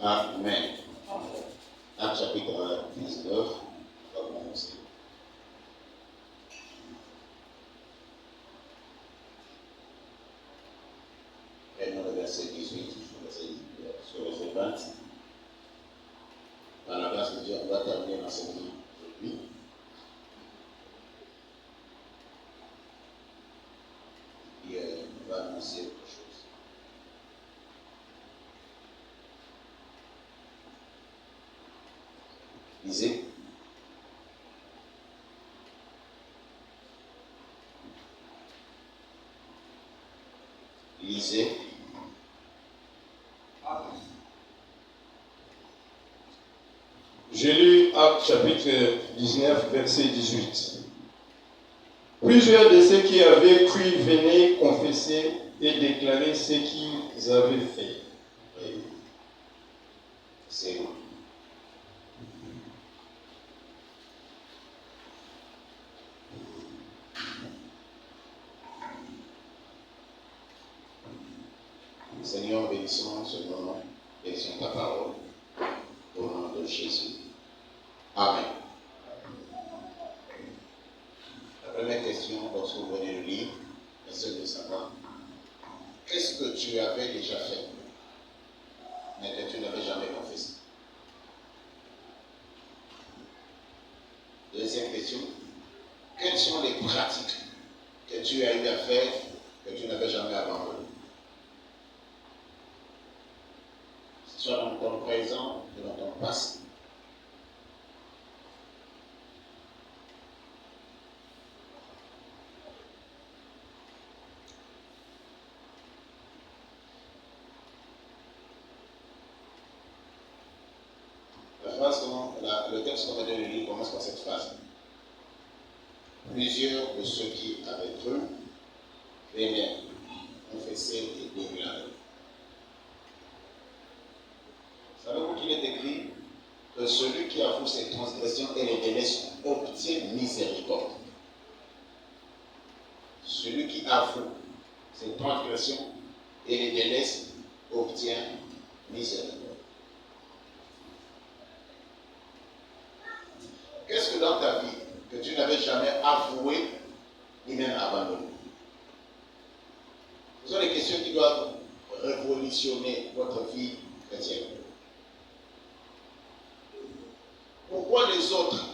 Amen. Acte chapitre 19, on va commencer. Prenons le verset 18, sur le verset 20. Par la grâce de Dieu, on va terminer l'enseignement aujourd'hui. Et on va annoncer autre chose. Lisez. Lisez. J'ai lu Acte chapitre 19, verset 18. Plusieurs de ceux qui avaient cru venaient confesser et déclarer ce qu'ils avaient fait. Oui. C'est bon. Seigneur, bénissons ce moment, bénissons ta parole, au nom de Jésus. Amen. La première question, lorsque vous venez le lire, c'est de savoir qu'est-ce que tu avais déjà fait, mais que tu n'avais jamais confessé. Deuxième question, quelles sont les pratiques que tu as eu à faire que tu n'avais jamais abandonnées? Soit dans ton présent ou dans ton passé. Le texte qu'on va donner lui commence par cette phrase. Plusieurs de ceux qui avaient cru venaient confesser et déclarer. Savez-vous qu'il est écrit que celui qui avoue ses transgressions et les délaisse obtient miséricorde. Celui qui avoue ses transgressions et les délaisse obtient miséricorde. Qu'est-ce que dans ta vie que tu n'avais jamais avoué ni même abandonné? Ce sont des questions qui doivent révolutionner votre vie chrétienne. Pourquoi les autres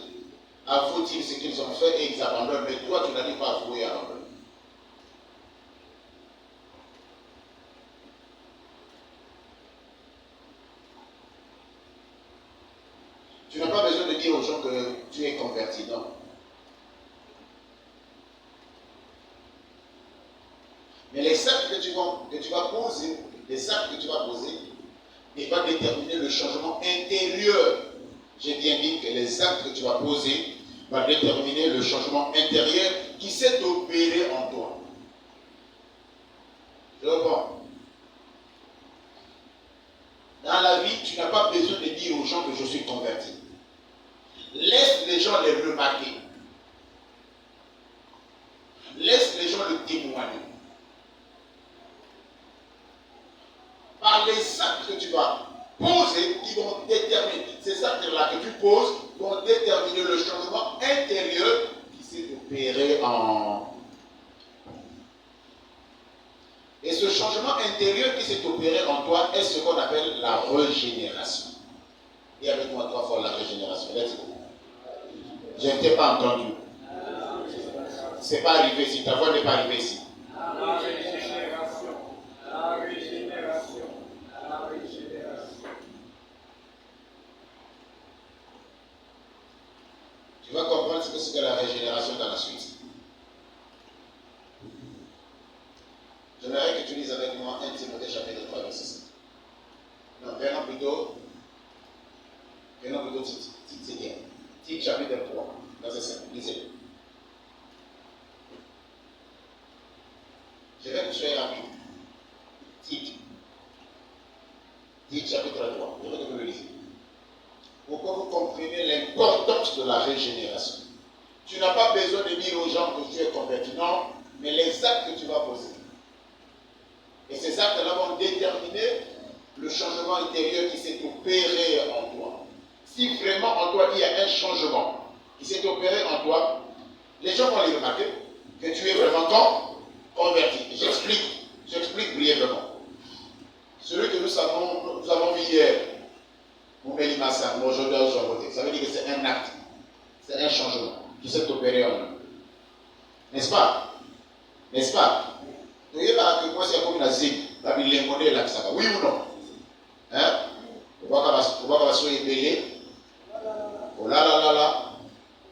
avouent-ils ce qu'ils ont fait et ils abandonnent, mais toi tu n'as pas avoué et abandonné? Tu n'as pas besoin de dire aux gens que tu es converti, non. Mais les actes que tu vas poser, il va déterminer le changement intérieur. J'ai bien dit que les actes que tu vas poser vont déterminer le changement intérieur qui s'est opéré en toi. Je reprends. Dans la vie, tu n'as pas besoin de dire aux gens que je suis converti. Laisse les gens les remarquer. Laisse les gens le témoigner. Par les actes que tu vas poser, qui vont déterminer, ces actes-là que tu poses, vont déterminer le changement intérieur qui s'est opéré en... Et ce changement intérieur qui s'est opéré en toi est ce qu'on appelle la régénération. Et avec moi 3 fois la régénération. Let's go. Je ne t'ai pas entendu. C'est pas arrivé ici. Ta voix n'est pas arrivée ici. La régénération. La régénération. La régénération. Tu vas comprendre ce que c'est que la régénération dans la suite. J'aimerais que tu lises avec moi 1 Timothée chapitre 3, verset 5. Non, prenons plutôt Tite chapitre 3, verset 5. Lisez. Je vais que tu sois rapide. Tite chapitre 3. Je veux que vous le lisez. Pour que vous compreniez l'importance de la régénération. Tu n'as pas besoin de dire aux gens que tu es converti, non, mais les actes que tu vas poser. Et ces actes-là vont déterminer le changement intérieur qui s'est opéré en toi, si vraiment en toi il y a un changement qui s'est opéré en toi, les gens vont les remarquer que tu es vraiment converti. J'explique brièvement. Celui que nous avons vu hier, Moumeli Massa, ça veut dire que c'est un acte, c'est un changement qui s'est opéré en nous. N'est-ce pas? N'est-ce pas? Oui ou non? Hein? On va se révéler. Oh là là là là.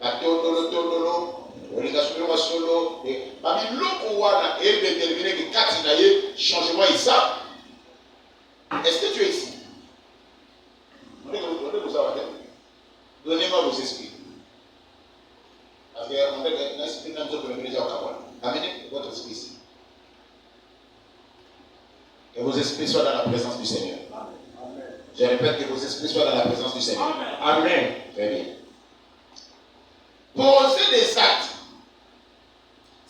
La tondolo. L'organisation solo. Parmi l'eau wana et déterminer que Katinaye, changement est ça. Est-ce que tu es ici? Donnez-moi vos esprits. Parce qu'on fait un esprit dans notre communauté au Cameroun. Amenez votre esprit ici. Que vos esprits soient dans la présence du Seigneur. Amen. Je répète, que vos esprits soient dans la présence du Seigneur. Amen. Amen. Très bien. Posez des actes.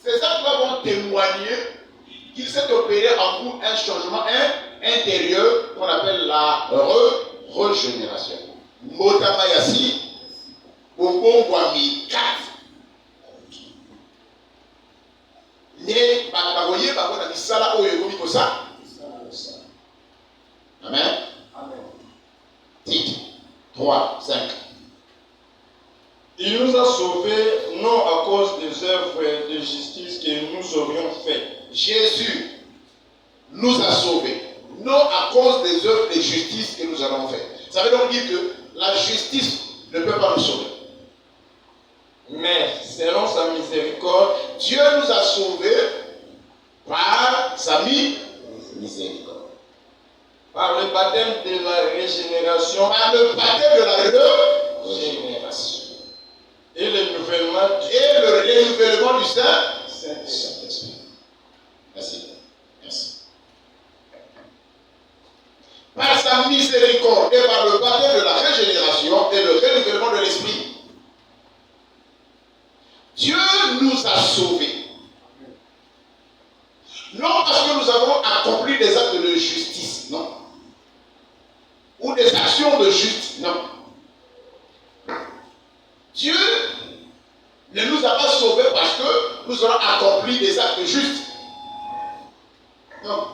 Ces actes vont témoigner qu'il s'est opéré en vous un changement intérieur qu'on appelle la régénération. Motamayasi, Bobo Wami 4. Ne bakoye bakona misala oyo ekomi kosa. Amen. Amen. Titre 3, 5. Il nous a sauvés non à cause des œuvres de justice que nous aurions faites. Jésus nous a sauvés non à cause des œuvres de justice que nous avons faites. Ça veut donc dire que la justice ne peut pas nous sauver. Mais selon sa miséricorde, Dieu nous a sauvés par sa miséricorde. Par le baptême de la régénération. Par le baptême de la régénération. Et le renouvellement du Saint-Esprit. Merci. Merci. Par sa miséricorde et par le baptême de la régénération et le renouvellement de l'Esprit, Dieu nous a sauvés. Non parce que nous avons accompli des actes de justice, non. Ou des actions de justice, non. Dieu ne nous a pas sauvés parce que nous avons accompli des actes justes. Non.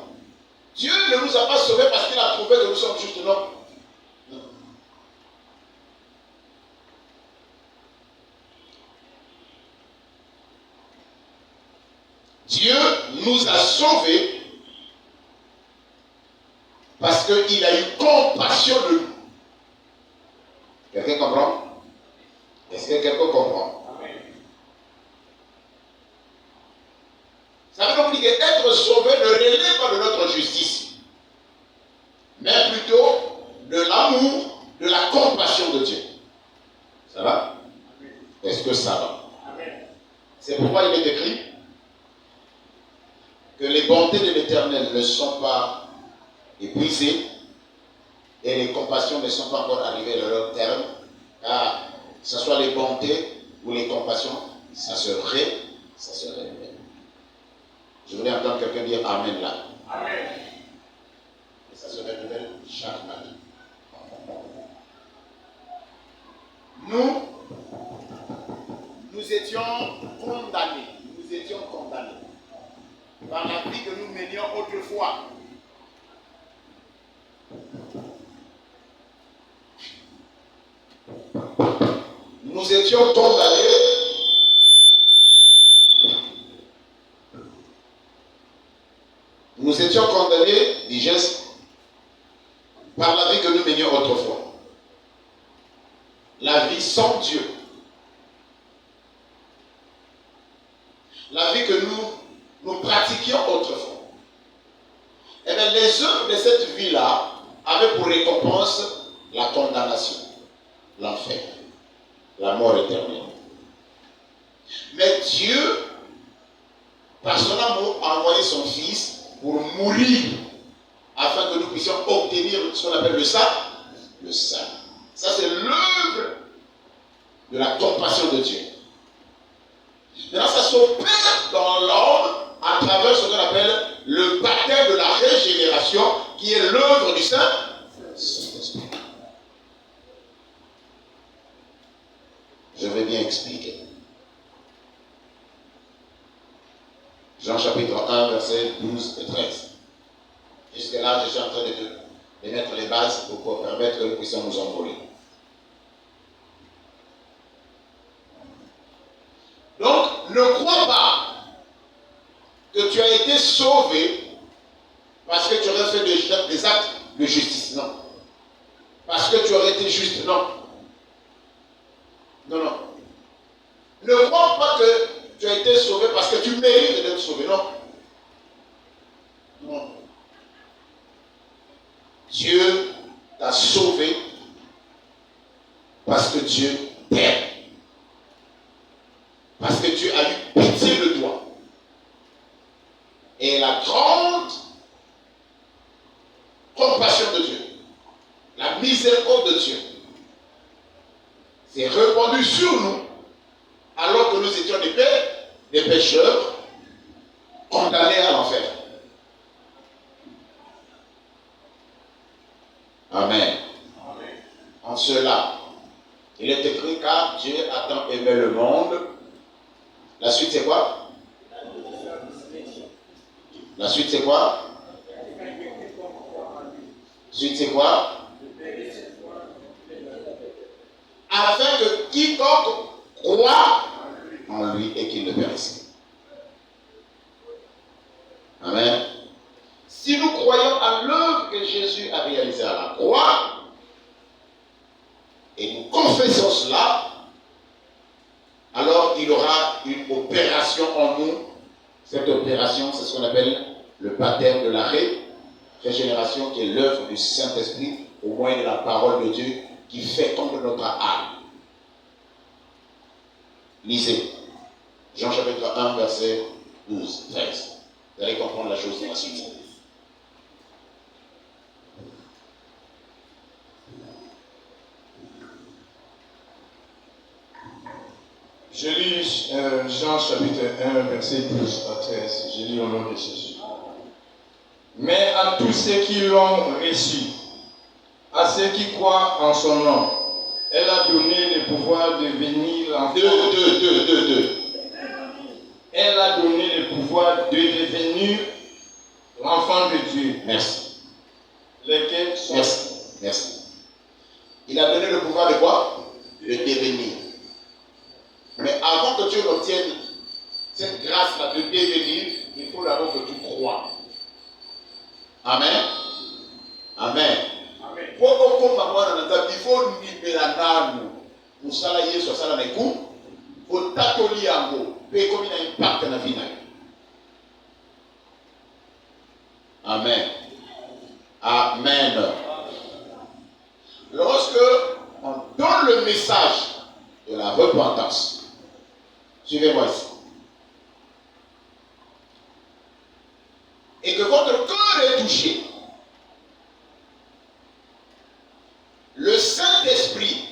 Dieu ne nous a pas sauvés parce qu'il a prouvé que nous sommes justes, non. Non. Dieu nous a sauvés parce qu'il a eu compassion de nous. Quelqu'un comprend? Est-ce que quelqu'un comprend? Amen. Ça veut donc dire qu'être sauvé ne relève pas de notre justice, mais plutôt de l'amour, de la compassion de Dieu. Ça va? Amen. Est-ce que ça va? Amen. C'est pourquoi il est écrit que les bontés de l'Éternel ne sont pas épuisées et les compassions ne sont pas encore arrivées à leur terme, car que ce soit les bontés ou les compassions, ça se révèle. Je voulais entendre quelqu'un dire Amen là. Amen. Et ça se révèle chaque matin. Nous étions condamnés. Par la vie que nous menions autrefois. Nous étions condamnés dis-je, par la vie que nous menions autrefois. La vie sans Dieu. La vie que nous pratiquions autrefois. Et bien les œuvres de cette vie-là avaient pour récompense la condamnation, l'enfer, la mort éternelle. Mais Dieu, par son amour, a envoyé son Fils pour mourir afin que nous puissions obtenir ce qu'on appelle le salut. Le salut. Ça, c'est l'œuvre de la compassion de Dieu. Maintenant, ça s'opère dans l'homme à travers ce qu'on appelle le baptême de la régénération, qui est l'œuvre du Saint-Esprit. expliqué. Jean chapitre 1, versets 12 et 13. Jusque-là, je suis en train de mettre les bases pour permettre que nous puissions nous envoler. Donc, ne crois pas que tu as été sauvé parce que tu aurais fait des actes de justice. Non. Parce que tu aurais été juste. Non. Non, non. Ne crois pas que tu as été sauvé parce que tu mérites d'être sauvé. Non. Non. Dieu t'a sauvé parce que Dieu t'aime. Parce que Dieu a eu pitié de toi. Et la grande compassion de Dieu, la miséricorde de Dieu, s'est répandue sur nous alors que nous étions des pécheurs condamnés à l'enfer. Amen. Amen. En cela, il est écrit car Dieu a tant aimé le monde. La suite c'est quoi? La suite c'est quoi? La suite c'est quoi? Afin que quiconque croit en lui et qu'il ne périsse. Amen. Si nous croyons à l'œuvre que Jésus a réalisée à la croix, et nous confessons cela, alors il y aura une opération en nous. Cette opération, c'est ce qu'on appelle le baptême de la régénération, qui est l'œuvre du Saint-Esprit au moyen de la parole de Dieu qui féconde notre âme. Lisez Jean chapitre 1, verset 12, 13. Vous allez comprendre la chose dans la suite. Je lis Jean chapitre 1, verset 12 à 13. Je lis au nom de Jésus. Mais à tous ceux qui l'ont reçu, à ceux qui croient en son nom, elle a donné le pouvoir de devenir l'enfant. Elle a donné le pouvoir de devenir l'enfant de Dieu. Merci. Lesquels sont... Merci. Il a donné le pouvoir de quoi? De devenir. Mais avant que tu obtiennes cette grâce-là de devenir, il faut d'abord que tu crois. Amen. Amen. Il faut libérer nous. Salariés sur ça, il faut t'atelier en gros. Et comme il a un impact dans la vie. Amen. Amen. Lorsque on donne le message de la repentance, suivez-moi ici, et que votre cœur est touché, le Saint-Esprit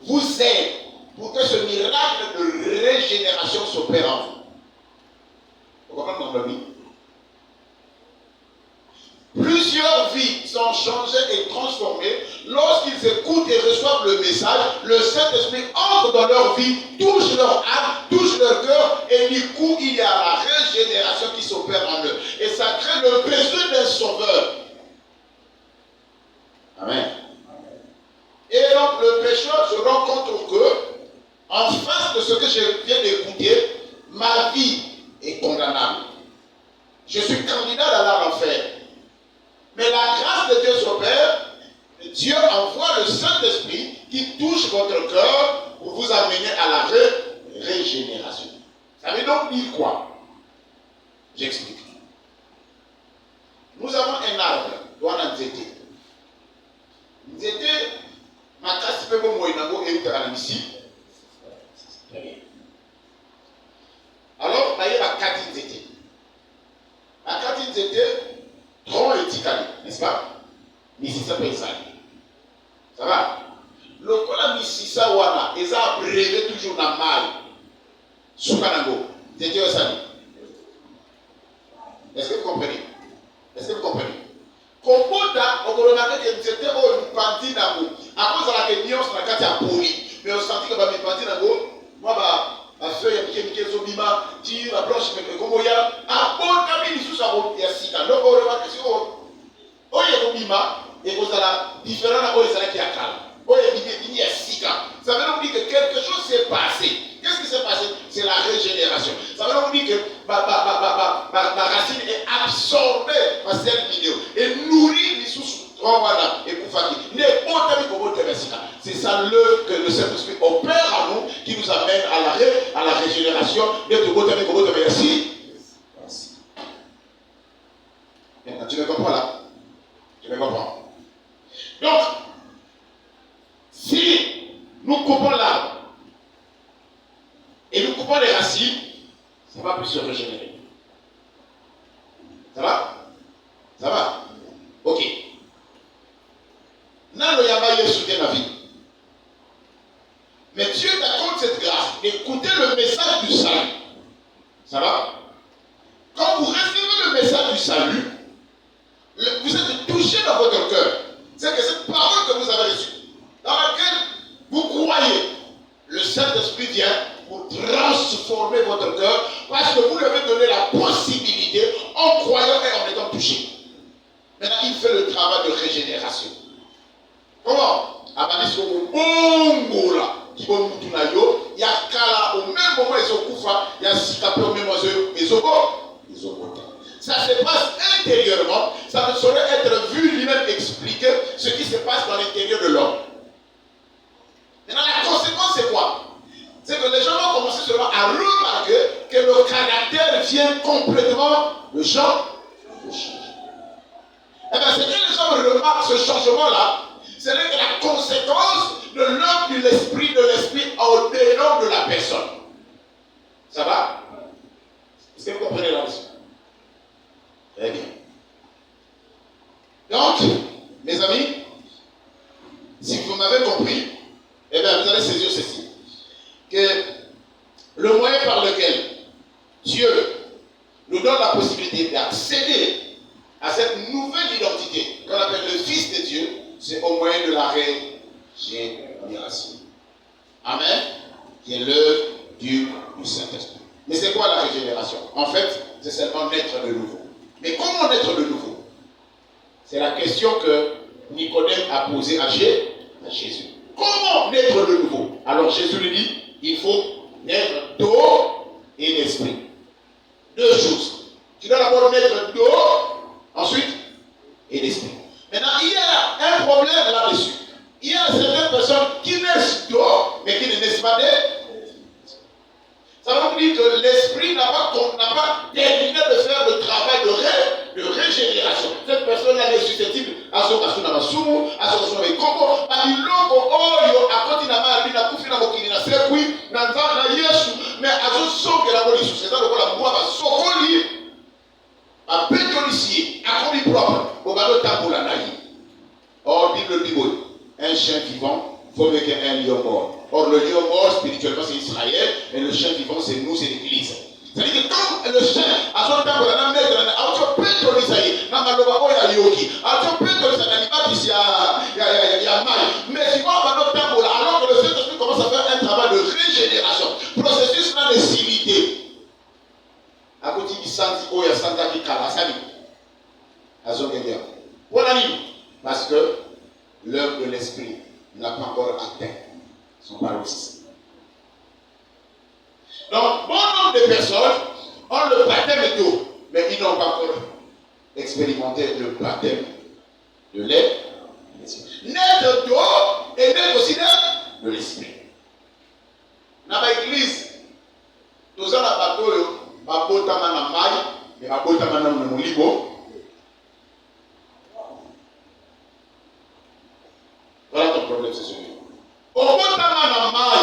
vous aide pour que ce miracle de régénération s'opère en vous. Vous comprenez mon ami? Plusieurs vies sont changées et transformées lorsqu'ils écoutent et reçoivent le message. Le Saint-Esprit entre dans leur vie, touche leur âme, touche leur cœur, et du coup, il y a la régénération qui s'opère en eux. Et ça crée le besoin d'un sauveur. Amen. Et donc, le pécheur se rend compte que, en face de ce que je viens d'écouter, ma vie est condamnable. Je suis candidat d'aller à l'enfer. Mais la grâce de Dieu s'opère, Dieu envoie le Saint-Esprit qui touche votre cœur pour vous amener à la régénération. Ça veut donc dire quoi? J'explique. Nous avons un arbre, doit Nzete. Nzete, ma casse peut me moyenamo et une ici. Alors, il y a 4 Nzete. La 4 Nzete, tronc et tikali, n'est-ce pas? Misisa Paysan. Ça va? Le cola Misisa Wana, ils ont abrévé toujours dans le mal. Soukanango. C'était au sali. Est-ce que vous comprenez? Est-ce que vous comprenez? Komboda, on remarque que c'était au Panti Nango. À cause de la nuance, on a qu'à poli. Mais on sentit que le Panti Nango, Moi, ma feuille, qui est Zobima, tire la blanche, mais comme il y a un bon cabinet sous sa route, il y a 6 ans. Donc, on remarque que c'est oh, il y a Zobima, et vous avez différent à qui est à calme. Oh, il y a 6 ans. Ça veut dire que quelque chose s'est passé. Qu'est-ce qui s'est passé? C'est la régénération. Ça veut dire que ma racine est absorbée par cette vidéo et nourrit les sous. C'est ça que le Saint-Esprit opère en nous, qui nous amène à la régénération. Merci. Maintenant, tu me comprends là? Tu me comprends? Donc, si nous coupons l'arbre et nous coupons les racines, ça ne va plus se régénérer. Ça va? Ça va? Ok. Nano Yabaye soutient la vie. Mais Dieu t'accorde cette grâce d'écouter le message du salut. Ça va? Quand vous recevez le message du salut, vous êtes touché dans votre cœur. C'est que cette parole que vous avez reçue, dans laquelle vous croyez, le Saint-Esprit vient pour transformer votre cœur parce que vous lui avez donné la possibilité en croyant et en étant touché. Maintenant, il fait le travail de régénération. Comment? Abanis au bongo là, qui va nous tourner, il y a Kala au même moment, ils ont Koufa, il y a Sikapé au même moment, ils ont voté. Ça se passe intérieurement, ça ne saurait être vu lui-même expliquer ce qui se passe dans l'intérieur de l'homme. Maintenant, la conséquence, c'est quoi? C'est que les gens vont commencer seulement à remarquer que le caractère vient complètement de changer. Eh bien, c'est que les gens remarquent ce changement-là, c'est que la conséquence de l'homme, de l'esprit au-dedans de la personne. Ça va? Est-ce que vous comprenez là-dessus? Très bien. Donc, mes amis, si vous m'avez compris, eh bien, vous allez saisir ceci. Que le moyen par lequel Dieu nous donne la possibilité d'accéder à cette nouvelle identité qu'on appelle le Fils de Dieu, c'est au moyen de la régénération. Amen. Qui est l'œuvre du Saint-Esprit. Mais c'est quoi la régénération? En fait, c'est seulement naître de nouveau. Mais comment naître de nouveau? C'est la question que Nicodème a posée à Jésus. Comment naître de nouveau? Alors Jésus lui dit, il faut naître d'eau et d'esprit. Deux choses. Tu dois d'abord naître d'eau, ensuite, et d'esprit. Maintenant, il y a un problème là-dessus. Il y a certaines personnes qui naissent d'eau, mais qui ne naissent pas d'esprit. Ça veut dire que l'esprit n'a pas terminé de faire le travail de régénération. Cette personne-là est susceptible à son Masumu, à son Congo, à l'ilongo oyo, à continama, à l'inakoufina mokili na sekui, na Yesu, mais à son son que la police, c'est ça le quoi la boîte à sokoli, à pétolicier, à commis propre, au balo taboula naï. Or, Bible, un chien vivant vaut mieux qu'un lion mort. Or, le lion mort, spirituellement, c'est Israël, et le chien vivant, c'est nous, c'est l'Église. C'est-à-dire que quand le chien, à son temps, on a mis un peu de l'Isaïe, dans ma loba, il y a yogi, à son peu de l'Isaïe, il y a mal. Mais si on va notre temps, alors que le Saint-Esprit commence à faire un travail de régénération, processus là de civilité. À côté du Santi, il y a Santa qui Kalasani. À son guerrier. Voilà, parce que l'œuvre de l'Esprit n'a pas encore atteint son paroxysme. Donc, bon nombre de personnes ont le baptême d'eau, mais ils n'ont pas encore expérimenté le baptême de l'air. Naître d'eau et naître aussi de l'esprit. Dans l'église, nous avons un bateau, babotama na mai, mais babotama na moulibo. Voilà ton problème, c'est celui-là. Babotama na mai,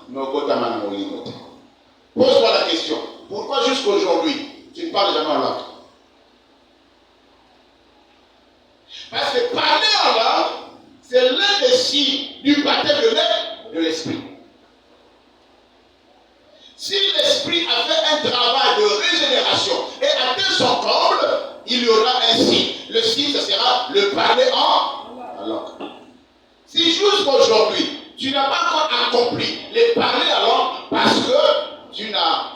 mais babotama na moulibo. Pose-toi la question. Pourquoi jusqu'aujourd'hui, tu ne parles jamais en langue? Parce que parler en langue, c'est l'un des signes du baptême de l'esprit. Si l'esprit a fait un travail de régénération et atteint son comble, il y aura un signe. Le signe, ce sera le parler en langue. Si jusqu'aujourd'hui, tu n'as pas encore accompli les parler en langue, parce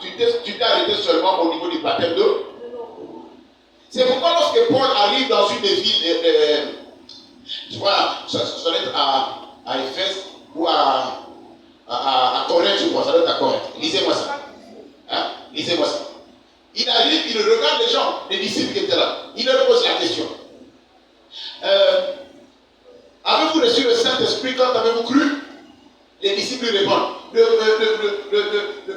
tu t'es arrêté seulement au niveau du baptême d'eau. C'est pourquoi lorsque Paul arrive dans une des villes, tu vois, ça doit être à Éphèse ou à Corinthe, je crois, ça doit être à Corinthe. Lisez-moi ça. Hein? Lisez-moi ça. Il arrive, il regarde les gens, les disciples qui étaient là. Il leur pose la question. Avez-vous reçu le Saint-Esprit quand avez-vous cru? Les disciples lui répondent.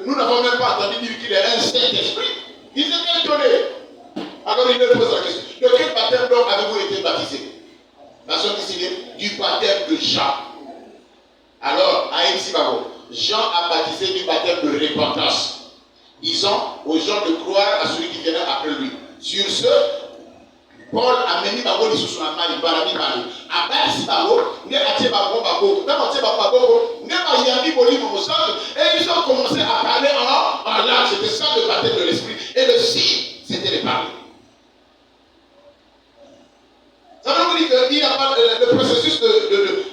Nous n'avons même pas entendu dire qu'il y a un Saint-Esprit. Ils étaient étonnés. Alors il leur pose la question. De quel baptême donc avez-vous été baptisé? Version décidée du baptême de Jean. Alors, à Ibsibabo, Jean a baptisé du baptême de repentance, disant aux gens de croire à celui qui viendra après lui. Sur ce, Paul a mené Babo les sous Amali, Barami Mali. À Ibsibabo, il a tiré Babo Babo, et ils ont commencé à parler en langue. C'était ça le baptême de l'esprit. Et le signe, c'était les parler. Ça veut dire qu'il n'y a pas le processus de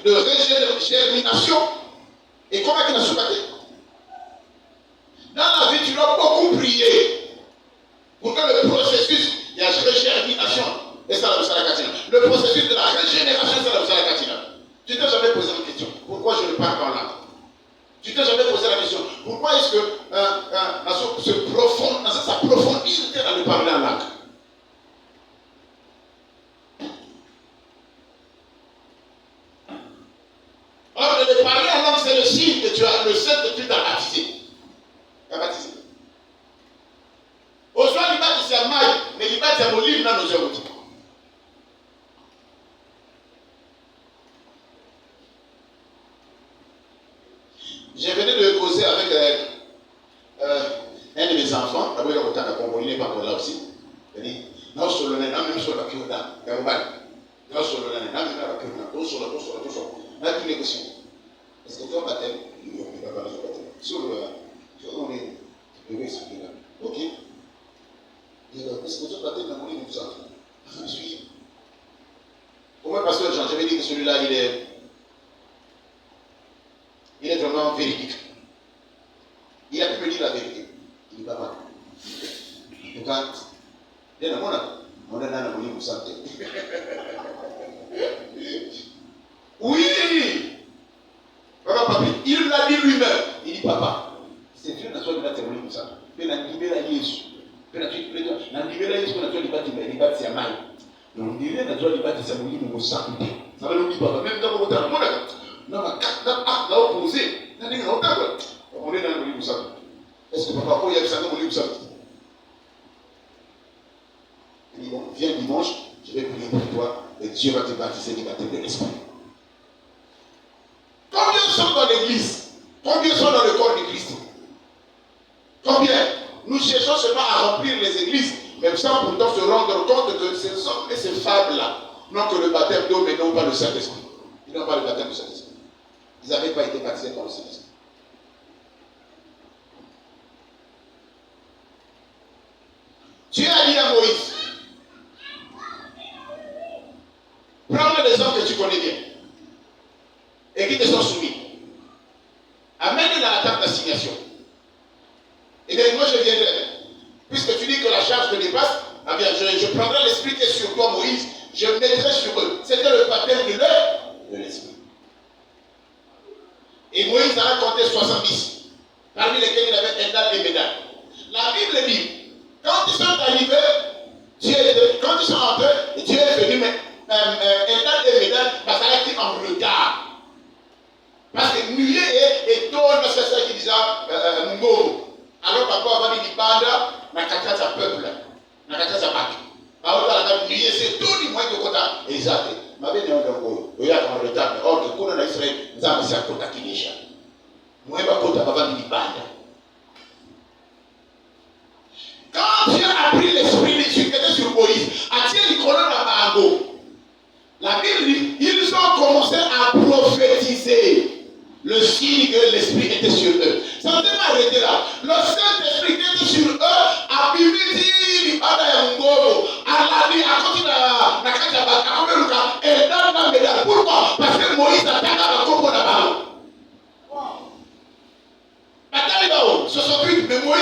germination. Et comment il a soubaté? Dans la vie, tu dois beaucoup prier pour que le processus de la germination, et ça la Katina, le processus de la régénération, ça la Katina. Tu t'es jamais posé la question, pourquoi je ne parle pas en langue? Tu t'es jamais posé la question, pourquoi est-ce que ça s'approfondit dans le parler en langue? Or, de parler en langue, c'est le signe que tu as, le seul que tu t'as baptisé. Tu as baptisé. Au soir, il va dire maille, mais il va dire mon livre dans nos yeux. Je venais de causer avec un de mes enfants. D'abord, il a autant de Congo, il n'est pas encore là aussi. Il dit, non, solo, non, même sur la Kyoda, Garouban. Non, solo, non, même sur la Kyoda, tout sur. Là, tu négocier. Est-ce que tu as un baptême? Il n'y a pas de baptême. Sur on est. Je vais expliquer là. Ok. Est-ce que tu as un baptême dans mon livre? Je suis. Comment, pasteur Jean, je vais dire que celui-là, il est vraiment véridique. Il a pu me dire la vérité. Il n'est pas mal. Donc, il y a un monde, on est dans le livre santé. Oui! Papa, papi, il l'a dit lui-même. Il dit, papa, c'est Dieu n'a pas témoigné comme ça. Mais la libéra Jésus. La libéra Jésus, on a dit, c'est mal. Donc, il n'a pas dit, c'est mon livre santé. Ça va nous dire, papa, même dans mon temps, non, là, opposé. On est dans le livre santé. Est-ce que papa, il y a ça dans mon livre santé? Il dit, bon, viens dimanche, je vais prier pour toi, et Dieu va te baptiser du baptême de l'esprit. Combien sont dans l'église? Combien sont dans le corps de Christ? Combien? Nous cherchons seulement à remplir les églises, mais sans pourtant se rendre compte que ces hommes et ces femmes-là n'ont que le baptême d'eau, mais n'ont pas le Saint-Esprit. Ils n'ont pas le baptême du Saint-Esprit. Ils n'avaient pas été baptisés par le Saint-Esprit. Dieu a dit à Moïse, prends les hommes que tu connais bien et qui te sont soumis. Amène-les dans la table d'assignation. Et bien moi je viendrai. Puisque tu dis que la charge te dépasse, eh bien je prendrai l'esprit qui est sur toi, Moïse, je le mettrai sur eux. C'était le baptême de l'esprit. Et Moïse a compté 70, parmi lesquels il avait Endad et Médad. La Bible dit, quand ils sont arrivés, quand ils sont entrés, Dieu est venu, mais Endad et Médad, ça a été en retard. Parce que nuée et donne, c'est ça qui disait Mungo. Alors papa va dire Banda, n'a qu'à sa peuple, n'a qu'à sa bac. Alors la nuée c'est tout du moins de côté. Exact. Ma belle n'est pas il y a en retard, mais or que qu'on a Israël, nous avons ça côté qui déjà. Moi pas côté papa dit Banda. Quand Dieu a pris l'esprit de Dieu qui était sur Moïse, a-t-il les colonnes à Bango? La Bible dit, ils ont commencé à prophétiser. Le signe que l'esprit était sur eux. Ça ne s'est pas arrêté là. Le Saint-Esprit qui était sur eux a pu dire pourquoi? Parce que Moïse a attaqué la Congo d'abord. 68, mais Moïse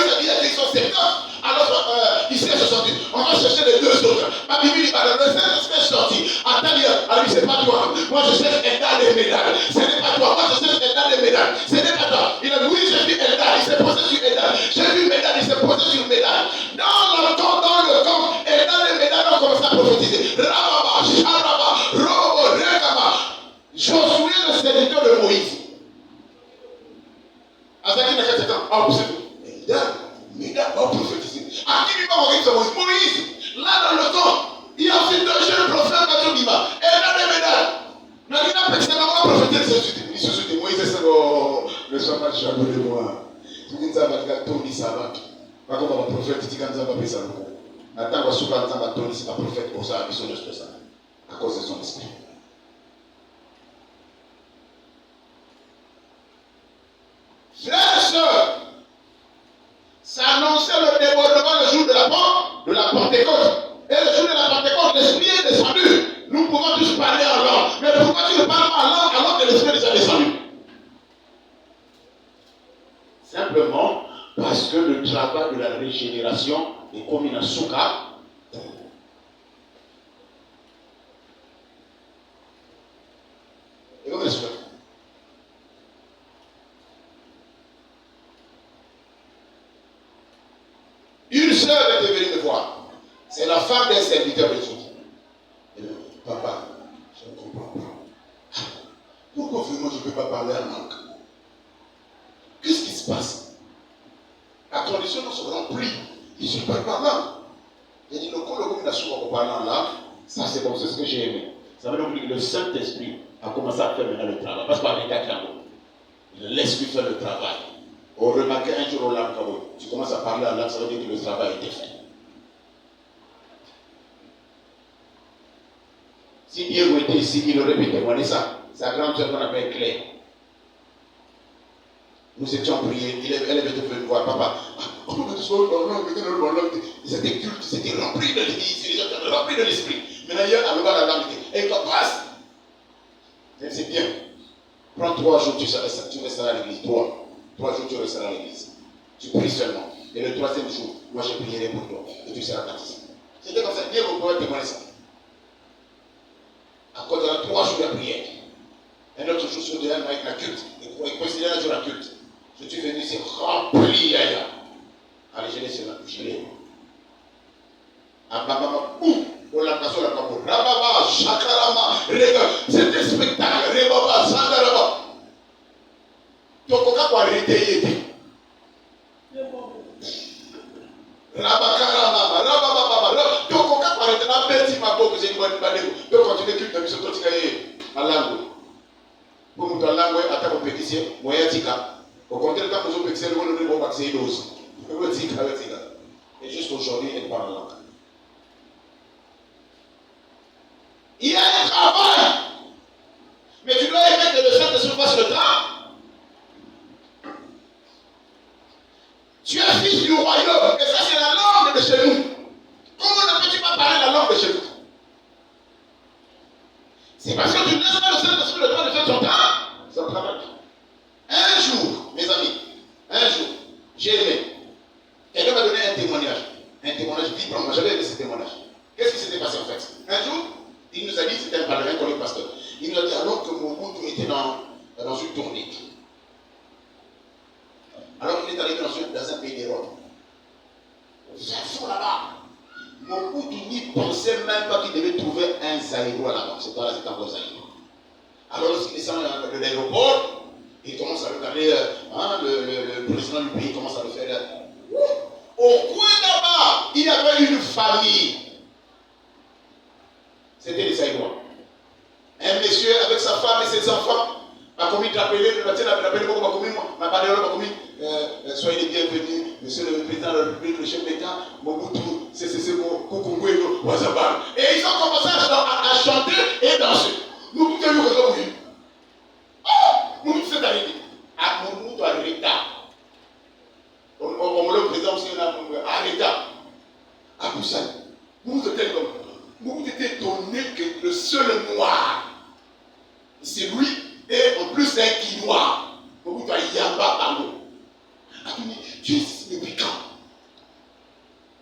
Moi je cherche Eldad et Médad. Ce n'est pas toi. Moi je cherche Eldad et Médad. Ce n'est pas toi. Il a dit oui, j'ai vu Eldad. Il s'est posé sur Eldad. J'ai vu Médad. Il s'est posé sur Médad. Dans le camp, Eldad et Médad ont commencé à prophétiser. Rababa, Sharaba, Robo, Rekama. Josué, le serviteur de Moïse. Avec qui n'a qu'à t'attendre. Ah, vous savez. Médad va prophétiser. À qui lui va envoyer Moïse? Là dans le camp, il y a aussi deux jeunes prophètes qui disent Eldad et Médad. Mais il n'a pas dit que prophétiser. Il se dit Moïse, c'est le soir jaloux de moi. Tu dis que ça va être Tony Sabat. Pas comme un prophète, tu dis que ça va être ça. Attends, on va souvent dire que Tony c'est un prophète pour ça, il de ça. À cause de son esprit. Frères et sœurs, ça annonçait le débordement le jour de la Pentecôte. Et le jour de la Pentecôte, l'Esprit est descendu. Nous pouvons tous parler en langue. Mais pourquoi tu ne parles pas en langue alors que l'Esprit est déjà descendu? Simplement parce que le travail de la régénération est comme une souka. Et comme souka. Une sœur était venue me voir. C'est la femme d'un serviteur de Dieu. Elle me dit, papa, je ne comprends pas. Pourquoi vraiment je ne peux pas parler en langue? Qu'est-ce qui se passe? À condition que nous sommes remplis. Il ne se parle pas en langue. J'ai dit, le commun a souvent parlé en langue. Ça, c'est comme ça ce que j'ai aimé. Ça veut donc dire que le Saint-Esprit a commencé à faire maintenant le travail. Parce qu'en état clair, il laisse lui faire le travail. On remarquait un jour au langue, tu commences à parler en langue, ça veut dire que le travail était fait. Si Dieu était ici, il aurait pu témoigner ça. Sa grande soeur qu'on appelle Claire. Nous étions priés, elle était venue me voir, papa. On peut tous voir dans langue, ils étaient cultes, ils étaient remplis de l'esprit, remplis de l'esprit. Maintenant, il y a à la langue, et quand passe, c'est bien. Prends 3 jours, tu resteras à l'église. 3 jours, tu resteras à l'église. Tu pries seulement. Et le 3e jour, moi je prierai pour toi. Et tu seras baptisé. C'était comme ça. Dieu vous pouvez témoigner ça. À cause de la 3 jours de prière. Un autre jour sur demain avec la culte. Et considérer un jour la culte. Je suis venu ici rempli, yaya. Allez, je l'ai sur la couche. Je l'ai. Abababa, boum. Olakaso la kapo. Rababa, shakarama. C'était spectacle. Rebaba, sandaraba. Tokoka kwa arrêter yété. Rabakarama, rababa, tokoka kwa arrêter na beti maboko j'ai bonne badego. Donc continuer culte de biso tikaye alango. Pour mutu alango ata ko pétition moya tika. Au contraire quand vous pétition le monde bon accès dose. Tika. Et juste aujourd'hui elle parle en langue. Il y a un travail. Mais tu dois aimer que le Saint-Esprit fasse le travail. Tu es fils du royaume. Et ça, c'est la langue de chez nous. Comment ne peux-tu pas parler la langue de chez nous? C'est parce que tu ne laisses pas le Saint-Esprit le temps de faire son travail. Un jour, mes amis, j'ai aimé. Quelqu'un m'a donné un témoignage vibrant. Moi, j'avais aimé ce témoignage. Qu'est-ce qui s'était passé en fait? Un jour, il nous a dit, c'était un parlement collègue pasteur. Il nous a dit alors que Mobutu était dans une tournée. Alors qu'il est arrivé dans un pays d'Europe. J'ai un fou là-bas. Mobutu n'y pensait même pas qu'il devait trouver un Zaïrois là-bas. C'est encore Zaïrois. Alors lorsqu'il descend de l'aéroport, il commence à regarder le président du pays, commence à le faire. Au coin là-bas, il y avait une famille. C'était les Zaïrois. Un monsieur avec sa femme et ses enfants a commis d'appeler soyez les bienvenus, monsieur le président de la République, le chef d'État, Mobutu, Kukumbuelo, Wazaba. Et ils ont commencé à chanter et danser. Mobutu a eu raison, oui. Oh, Mobutu s'est arrivé. À Mobutu à l'État. Le président aussi à l'État. À Busan. Mobutu était étonné que le seul noir, c'est lui, et en plus un qui noir. Mobutu a Yamba pardon. Tu es ici depuis quand?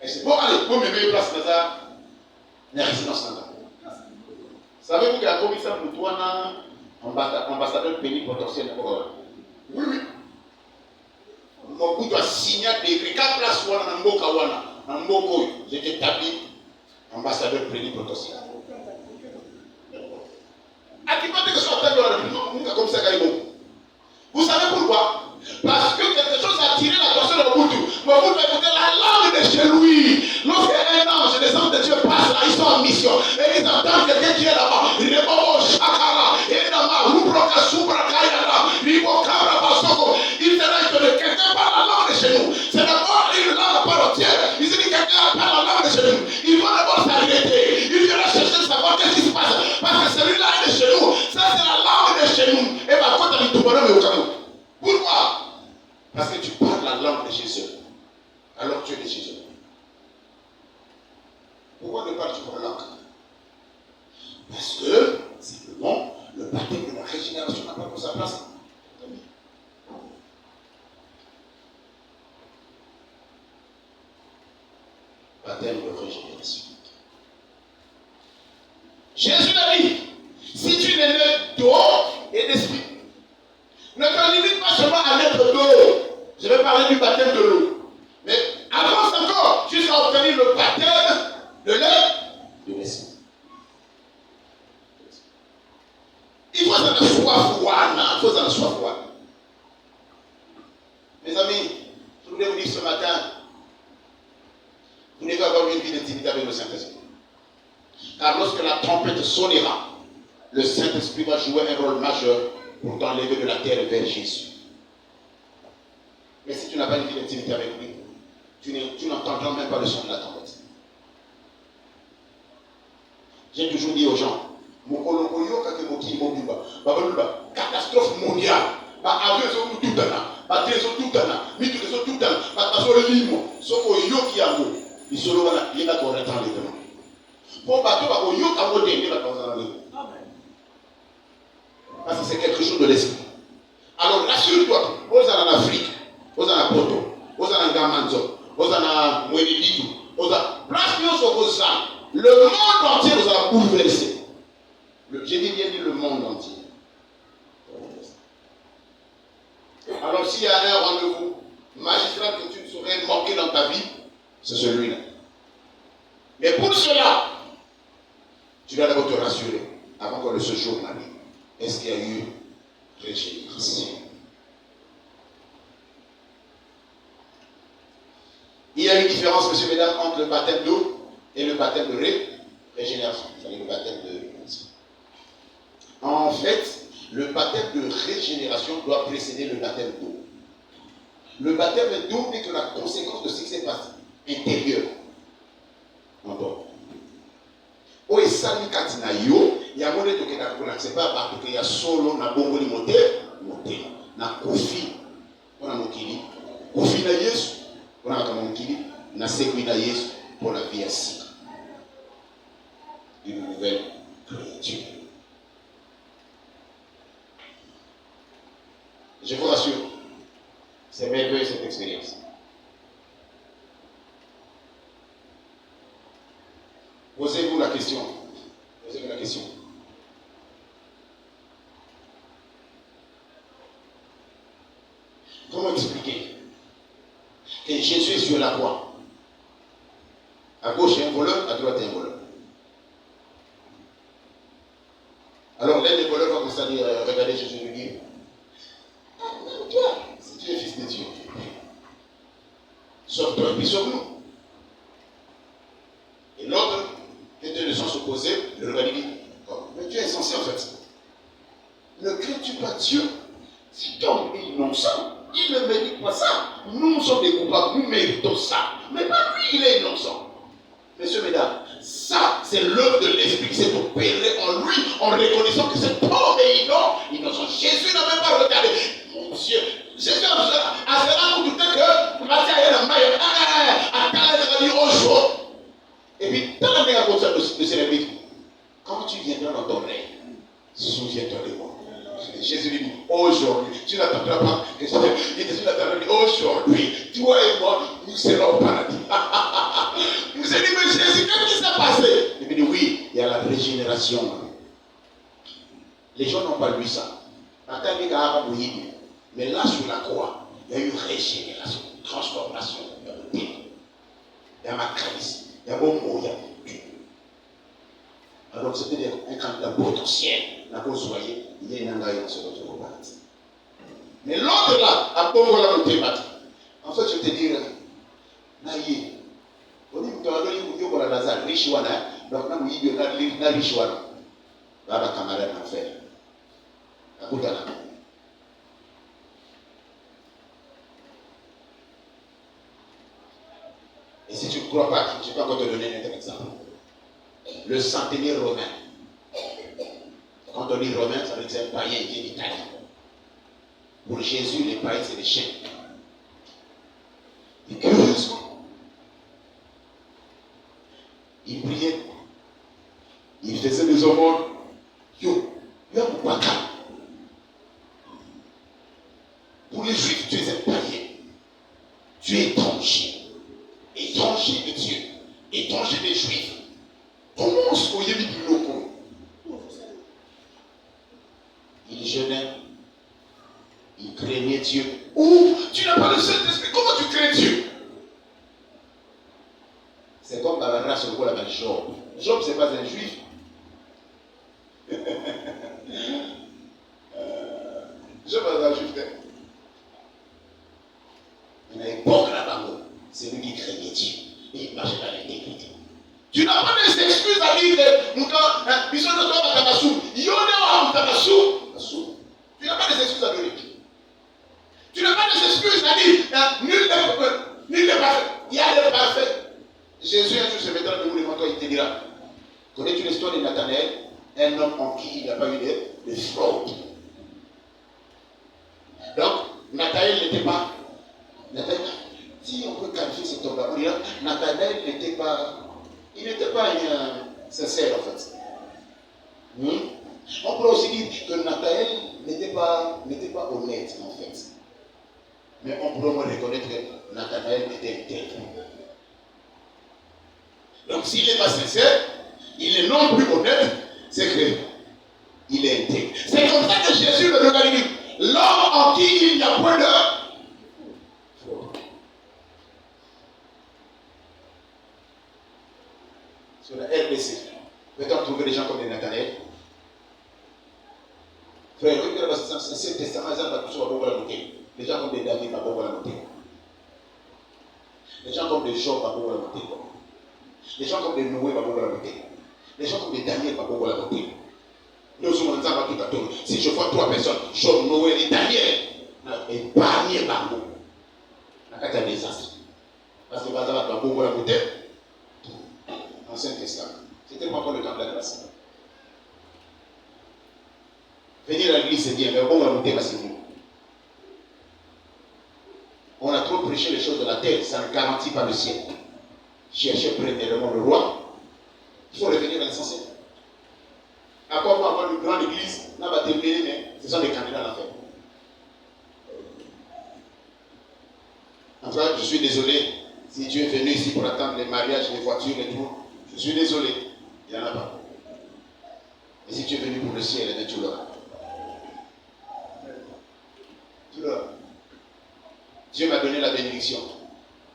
Et c'est bon, allez, pour me mettre place dans la résidence. Savez-vous qu'il y a comme ça pour toi, ambassadeur plénipotentiaire. Oui, oui. Mon bout doit signer des 4 places dans Mboka Wana. En Mboko, j'ai établi ambassadeur plénipotentiaire. Vous savez pourquoi? Parce que quelque chose a attiré l'attention de Mobutu. Mobutu a écouté la langue de chez lui. Lorsqu'un ange, les anges de Dieu passent là, ils sont en mission. Et ils entendent quelqu'un qui est là-bas. Rebobo Shakara, Enama, Rubroka, Subra, Kayara, Ribo, Kabra, Basoko. Il sera étonné. Quelqu'un parle la langue de chez nous. C'est d'abord une langue par entière. Il se dit quelqu'un parle la langue de chez nous. Il va d'abord s'arrêter. Il viendra chercher de savoir qu'est-ce qui se passe. Parce que celui-là est de chez nous. Ça, c'est la langue de chez nous. Et ma faute, elle est tout bonhomme et au Cameroun. Pourquoi? Parce que tu parles la langue de Jésus. Alors tu es de Jésus. Pourquoi ne parles-tu pas la langue? Parce que, simplement, le baptême de la régénération n'a pas pris sa place. Baptême de régénération. Jésus a dit, si tu n'es né d'eau et d'esprit, ne te limite pas seulement à l'être d'eau. Je vais parler du baptême de l'eau. Mais avance encore jusqu'à obtenir le baptême de l'air de l'esprit. Il faut en soif. Il faut en soif. Mes amis, je voulais vous dire ce matin, vous devez avoir une vie d'intimité avec le Saint-Esprit. Car lorsque la trompette sonnera, le Saint-Esprit va jouer un rôle majeur pour t'enlever de la terre vers Jésus. Mais si tu n'as pas une vie d'intimité avec lui, tu n'entendras même pas le son de la trompette. J'ai toujours dit aux gens, catastrophe mondiale, parce que c'est quelque chose de l'esprit. Alors rassure-toi, vous êtes en Afrique, vous êtes en Poto, vous êtes en Gamanzo, vous êtes en Mouédiditou, vous êtes le monde entier vous a bouleversé. J'ai bien dit le monde entier. Alors s'il y a un rendez-vous magistral que tu ne saurais manquer dans ta vie, c'est celui-là. Mais pour cela, tu dois d'abord te rassurer avant que le séjour n'arrive. Est-ce qu'il y a eu régénération? Il y a une différence, messieurs, mesdames, entre le baptême d'eau et le baptême de régénération. C'est-à-dire le baptême de régénération. En fait, le baptême de régénération doit précéder le baptême d'eau. Le baptême d'eau n'est que la conséquence de ce qui s'est passé intérieur. Entends? O esali katina yo ya mone to kena ko n'accepte pas que ya solo na bongo ni mote na kofi ona mokili kofi na Yesu ona kama mokili na sekwi na Yesu pour la vie ainsi une nouvelle créature. Je vous rassure, c'est merveilleux cette expérience. Posez-vous la question. Posez-vous la question. Comment expliquer que Jésus est sur la croix? À gauche, il y a un voleur, à droite, il y a un voleur. Alors, l'un des voleurs va commencer à dire, regardez Jésus lui dit, toi, si tu es fils de Dieu, sauve-toi et puis sauve-nous. Et l'autre, qui était de sens opposé, le regarde et dit, oh, mais tu es insensé en fait. Ne crains-tu pas Dieu? Cet homme est innocent. Il ne mérite pas ça. Nous sommes des coupables, nous méritons ça. Mais pas lui, il est innocent. Messieurs, mesdames, ça, c'est l'œuvre de l'Esprit qui s'est opéré en lui, en reconnaissant que cet homme est innocent. Jésus n'a même pas regardé. Mon Dieu, Jésus a fait pour douter que Matthieu a un maillot. Et puis, dans la manière comme ça de célébrer, quand tu viendras dans ton règne, souviens-toi de moi. Jésus lui dit, aujourd'hui, tu n'attendras pas que je te l'attendrai. Aujourd'hui, toi et moi, nous serons au paradis. Il nous a dit, mais Jésus, qu'est-ce qui s'est passé? Il me dit, oui, il y a la régénération. Les gens n'ont pas lu ça. Mais là, sur la croix, il y a eu régénération, transformation. Il y a ma crise, il y a mon mot, il y a tout. Alors, c'était un candidat potentiel. Là, vous voyez, il y a une engagement dans ce retour. Mais l'autre là, à Bongo la thématique. En fait, je te dis, naïe. On dit que tu as dit que Lazare, riche wana, donc na muibi na riche wana. Là, la camarade en fait. Et si tu ne crois pas, je peux encore te donner un exemple. Le centenaire romain. Quand on dit romain, ça veut dire un païen qui est d'Italie. Pour Jésus, les païens, c'est des chiens. Et curieusement, il priait, il faisait des aumônes. Yo, pour les Juifs, tu es un païen. Tu es étranger. Étranger de Dieu. Étranger des Juifs. Comment est-ce qu'on y est plus locaux? Il jeûnait. Il craignait Dieu. Oh, tu n'as pas le Saint-Esprit. Comment tu crains Dieu? C'est comme dans la race de la Job. Job, ce n'est pas un juif. Job n'est pas un juif. Mais bon là-bas, c'est lui qui craignait Dieu. Et il marchait dans l'intégrité. Tu n'as pas des excuses à dire que nous tu n'as pas des excuses à donner. Tu n'as pas des excuses à dire nul n'est parfait. Il y a des parfaits. Jésus, un jour, se mettra debout devant toi, il te dira: connais-tu l'histoire de Nathanaël, un homme en qui il n'y a pas eu de fraude? Donc, Nathanaël n'était pas. Si on peut qualifier cet homme-là, on dira Nathanaël n'était pas. Il n'était pas sincère en fait. On pourrait aussi dire que Nathanaël n'était pas honnête en fait. Mais on pourrait reconnaître que Nathanaël était intègre. Donc s'il n'est pas sincère, il est non plus honnête, c'est qu'il est intègre. C'est comme ça que Jésus le regarde. L'homme en qui il n'y a point de. Sur la RBC, peut-on trouver des gens comme les Nathanaël? Frère, c'est le testament, les gens comme des David, les gens comme des Job, les gens comme des Noé, les gens comme des Daniel, si je vois 3 personnes, Job, Noé et Daniel, épargnez Bango. Il y a un désastre. Parce que Bazar va beaucoup la beauté. Ancien Testament. C'était pas encore le temps de la grâce. Venir à l'église, c'est bien, mais on va monter parce que nous. On a trop prêché les choses de la terre, ça ne garantit pas le ciel. Cherchez premièrement le roi. Il faut revenir à l'essentiel. À quoi on avoir une grande église, n'a pas terminé, mais ce sont des candidats à l'enfer. En tout cas, je suis désolé si Dieu est venu ici pour attendre les mariages, les voitures et tout. Je suis désolé, il n'y en a pas. Et si tu es venu pour le ciel, tu l'auras. Tu l'auras. Dieu m'a donné la bénédiction.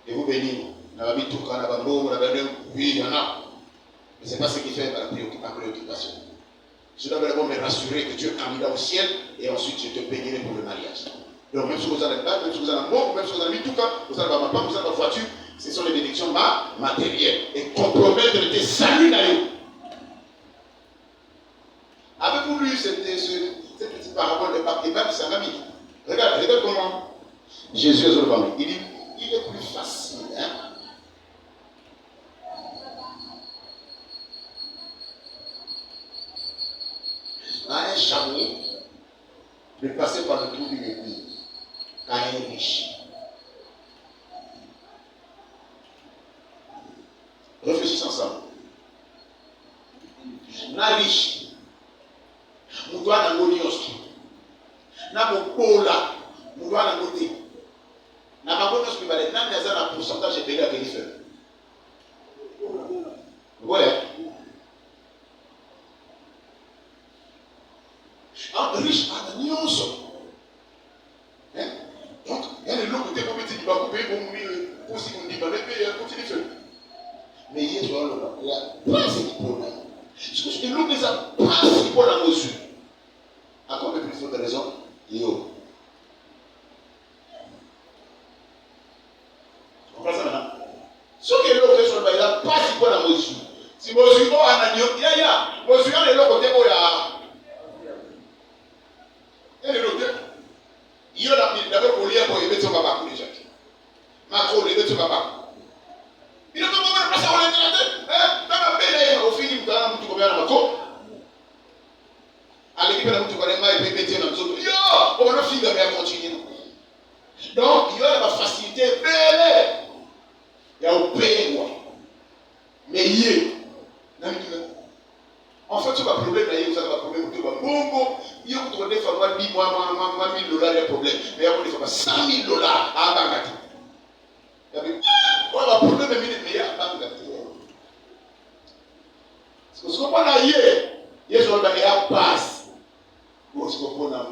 Et vous bénir. Oui, il y en a. Mais ce n'est pas ce qui fait ma préoccupation. Je dois d'abord me rassurer que tu es candidat au ciel et ensuite je te bénirai pour le mariage. Donc même si vous avez là, même si vous avez un mot, même si vous avez mis tout cas, vous avez ma femme, vous avez ma voiture, ce sont les bénédictions matérielles. Et compromettre tes saluts d'ailleurs. Avez-vous lu cette petite parabole de Bartimée, c'est un ami? Regarde comment Jésus est devant lui. Il dit, il est plus facile, à un chameau de passer par le trou d'une aiguille qu'à un riche. Réfléchissez ensemble. Na riche, nous doit dans nos nioski. Na mon pola, nous doit dans nos thé. Na ma bonne qui va être, na mes un pourcentage de payé à quel fait. Voilà. Riche à l'agneau. Donc, il y a des gens qui ont pour couper pour mourir, pour si on dit, continue. Mais il y a des gens qui ont pas ce qu'il faut là. Parce que l'homme ne a pas ce qu'il faut là dessus. À combien plus de raisons? Yo. On passe ça maintenant. Ce que l'homme fait sur le il n'a pas ce qu'il faut là dessus. Si vous avez un agneau, il y a. Vous avez l'autre côté, il y a. Il y a l'autre. Il y a d'abord pour lire pour y mettre son papa pour les gens. Macron, les mettre son papa. Il ne peut pas passer en l'intérieur. Dans la paix, au fini, vous avez un petit peu de Macron. À l'équipe, vous avez un petit peu de Macron. Yo, on va finir de continuer. Donc, il y a la facilité. Il y a au pays, moi. Mais il y a. En fait, tu vas problème, vous avez un problème. Il y a des fois, $1000 de problème. Mais il y a des fois, $100,000 à Bangati. Il y a un problème, mais il y a Bangati. Parce que ce qu'on a hier, il y a un passe. Parce qu'on a un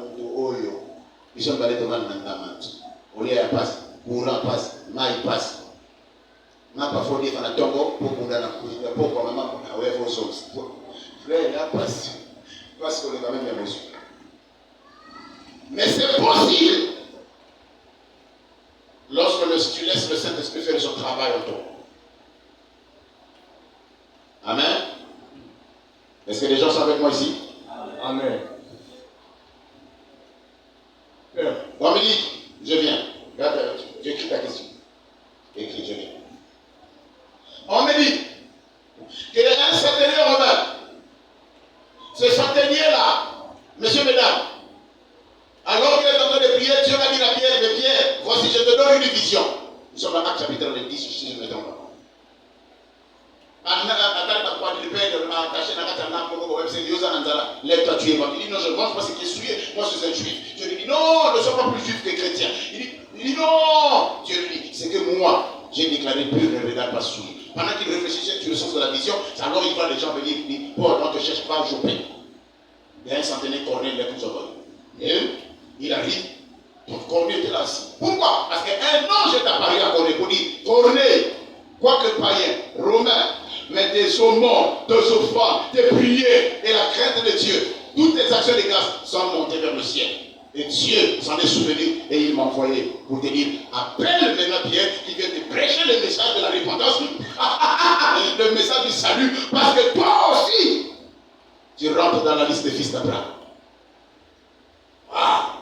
ils sont allés devant l'endamant. On y a un passe, courant passe, maille passe. Ma pas faut dire qu'on a tongo pour qu'on a la couille, pour qu'on a maman pour avoir vos choses. Frère, il y a passe. Parce qu'on est quand même bien reçu. Mais c'est possible. Lorsque tu laisses le Saint-Esprit faire son travail en toi. Amen. Est-ce que les gens sont avec moi ici? Amen. On me dit, je viens. Regarde, j'écris ta question. Écris, je viens. On me dit qu'il y a un centenier romain. Ce centenier-là, messieurs, mesdames, alors qu'il est en train de prier, Dieu m'a dit à Pierre, mais Pierre, voici, je te donne une vision. Nous sommes dans Actes chapitre 10, si je ne me trompe pas. Lève-toi, tu es mort. Il dit non, je ne pense pas ce qui est souillé. Moi, je suis un juif. Dieu lui dit non, ne sois pas plus juif que chrétien. Il dit non. Dieu lui dit, c'est que moi, j'ai déclaré pur, ne regarde pas souillé. Pendant qu'il réfléchissait sur le sens de la vision, alors il voit les gens venir. Il dit, Paul, on ne te cherche pas à Jopé. Il y a un centenaire Corneille, il est plus envoyé. Et il arrive. Donc Corneille était là aussi. Pourquoi? Parce qu'un ange est apparu à Corneille pour dire, Corneille, quoique païen, romain, mais tes aumônes, tes offrandes, tes prières et la crainte de Dieu, toutes tes actions de grâce sont montées vers le ciel. Et Dieu s'en est souvenu et il m'a envoyé pour te dire, appelle maintenant Pierre qui vient te prêcher le message de la repentance, le message du salut, parce que toi aussi, tu rentres dans la liste des fils d'Abraham. Ah!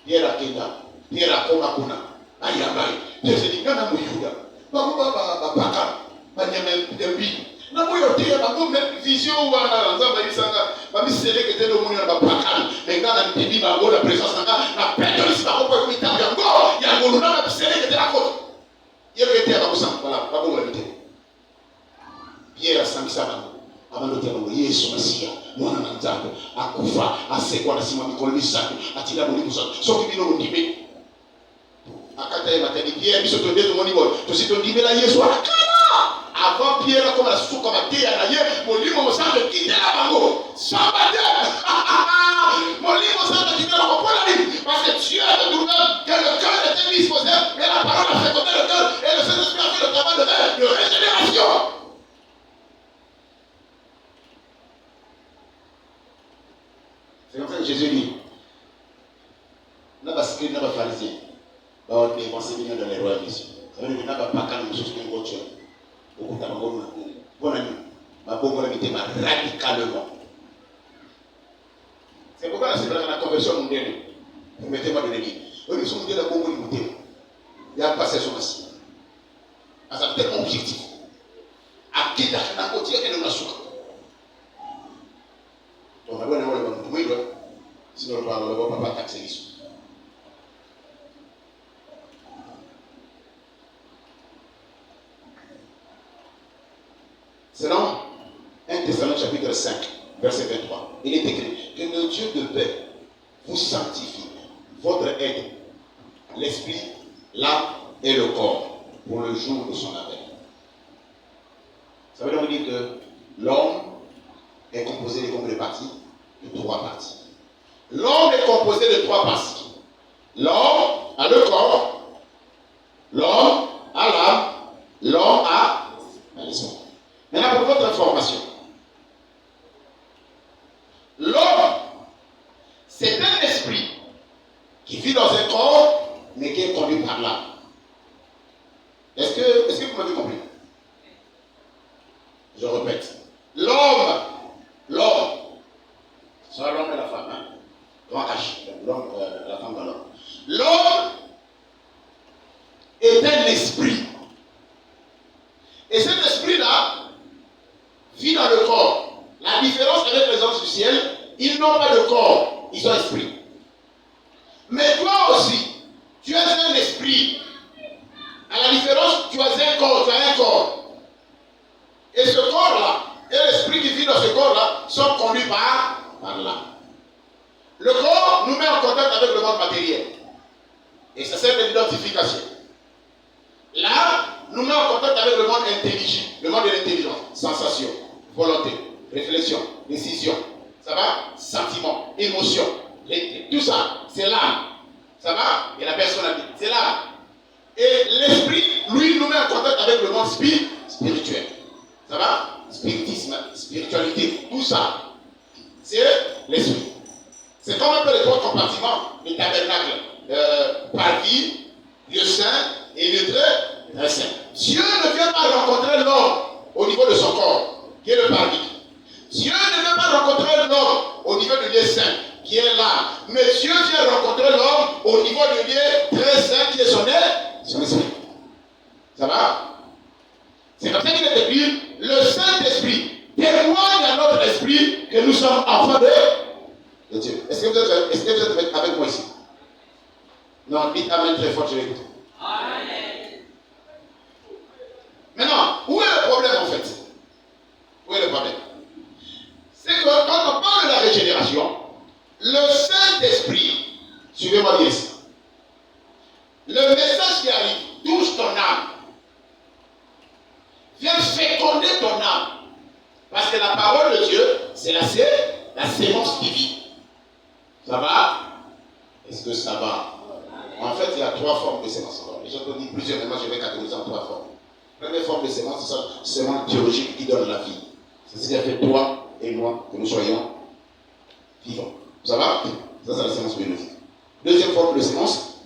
Pierre Akenda, Pierre Akomakuna, Ayamai, Dieu se dit, Nana Mouyouda, Baka, Banyamel, Dembi. Na moyo tia na ngome vision wana nzamba isanga ba miseleke telo muni na bakana menga na ndibi ba ngola présence na peto lisi ba ko mita ya ngolo na miseleke tela ko yele tia ba kusanga voilà ba ngola mite Pierre samisaba abando tia ngo Yesu Masia mwana na nzambe akufa asekwa na simami kolisa atila boli musa soki bino ndibe akata ya matadi Pierre biso to ndezo moni boy to sito ndibela Yesu akana. Avant Pierre, comme la soupe, comme la thé, mon livre me semble quitter la bango. Sans baptême. Mon livre me semble quitter la bango. Parce que Dieu a trouvé que le cœur était disposé, et la parole a fécondé le cœur, et le Saint-Esprit a fait le travail de régénération. C'est comme ça que Jésus dit. N'a pas scrit, n'a pas pharisien. On dépense millions dans les rois des cieux. Ça veut dire qu'il n'a pas qu'à nous soutenir une voiture. Radicalement. C'est pourquoi c'est dans la conversion mondiale. Vous mettez-moi de l'église. Ils sont mondiaux à Congo limité. Il y a passé son assis. Ça peut être objectif. À qui t'as fait un côté et de la souka. Donc, on va voir le monde. Sinon, on ne va pas taxer les sous. Selon 1 Thessaloniciens chapitre 5, verset 23, il est écrit que le Dieu de paix vous sanctifie votre aide, l'esprit, l'âme et le corps pour le jour de son appel. Ça veut donc dire que l'homme est composé de combien de parties? de trois parties. L'homme est composé de trois parties. L'homme a le corps, l'homme a l'âme, l'homme a l'esprit. Maintenant, pour votre information, l'homme, c'est un esprit qui vit dans un corps, mais qui est conduit par l'âme. Est-ce que vous m'avez compris? Je répète. L'homme, soit l'homme et la femme, hein? Grand H, l'homme, la femme dans l'homme. L'homme est un esprit. Et cet esprit-là vit dans le corps. La différence avec les anges du ciel, ils n'ont pas de corps, ils ont esprit. Mais toi aussi, tu es un esprit. À la différence, tu as un corps, Et ce corps-là, et l'esprit qui vit dans ce corps-là, sont conduits par l'âme. Le corps nous met en contact avec le monde matériel. Et ça sert d'identification. L'âme nous met en contact avec le monde intelligible, le monde de l'intelligence, sensation, volonté, réflexion, décision, ça va, sentiment, émotion, tout ça, c'est l'âme. Ça va, et la personne a dit, c'est l'âme. Et l'esprit, lui, nous met en contact avec le monde spirituel. Ça va, spiritisme, spiritualité, tout ça, c'est l'esprit. C'est comme un peu les trois compartiments, le tabernacle, parvis, lieu saint et lieu très saint. Dieu ne vient pas rencontrer l'homme au niveau de son corps, qui est le parvis. Dieu ne vient pas rencontrer l'homme au niveau du lieu saint, qui est là. Mais Dieu vient rencontrer l'homme au niveau du lieu très saint, qui est son esprit. Ça va? C'est comme ça qu'il est écrit, le Saint-Esprit témoigne à notre esprit que nous sommes enfants de Dieu. Est-ce que vous êtes avec moi ici? Non, dites Amen très fort, je l'écoute. Amen. Maintenant, où est le problème en fait? Où est le problème? C'est que quand on parle de la régénération, le Saint-Esprit, suivez-moi bien ici, le message qui arrive touche ton âme, vient féconder ton âme. Parce que la parole de Dieu, c'est la sémence divine. Ça va? Est-ce que ça va? En fait, il y a trois formes de sémence. Les gens ont dit plusieurs, mais moi je vais catégoriser en trois formes. La première forme de sémence, c'est la sémence biologique qui donne la vie. C'est ce qui a fait toi et moi, que nous soyons vivants. Ça va? Ça, c'est la sémence biologique. Deuxième forme de sémence,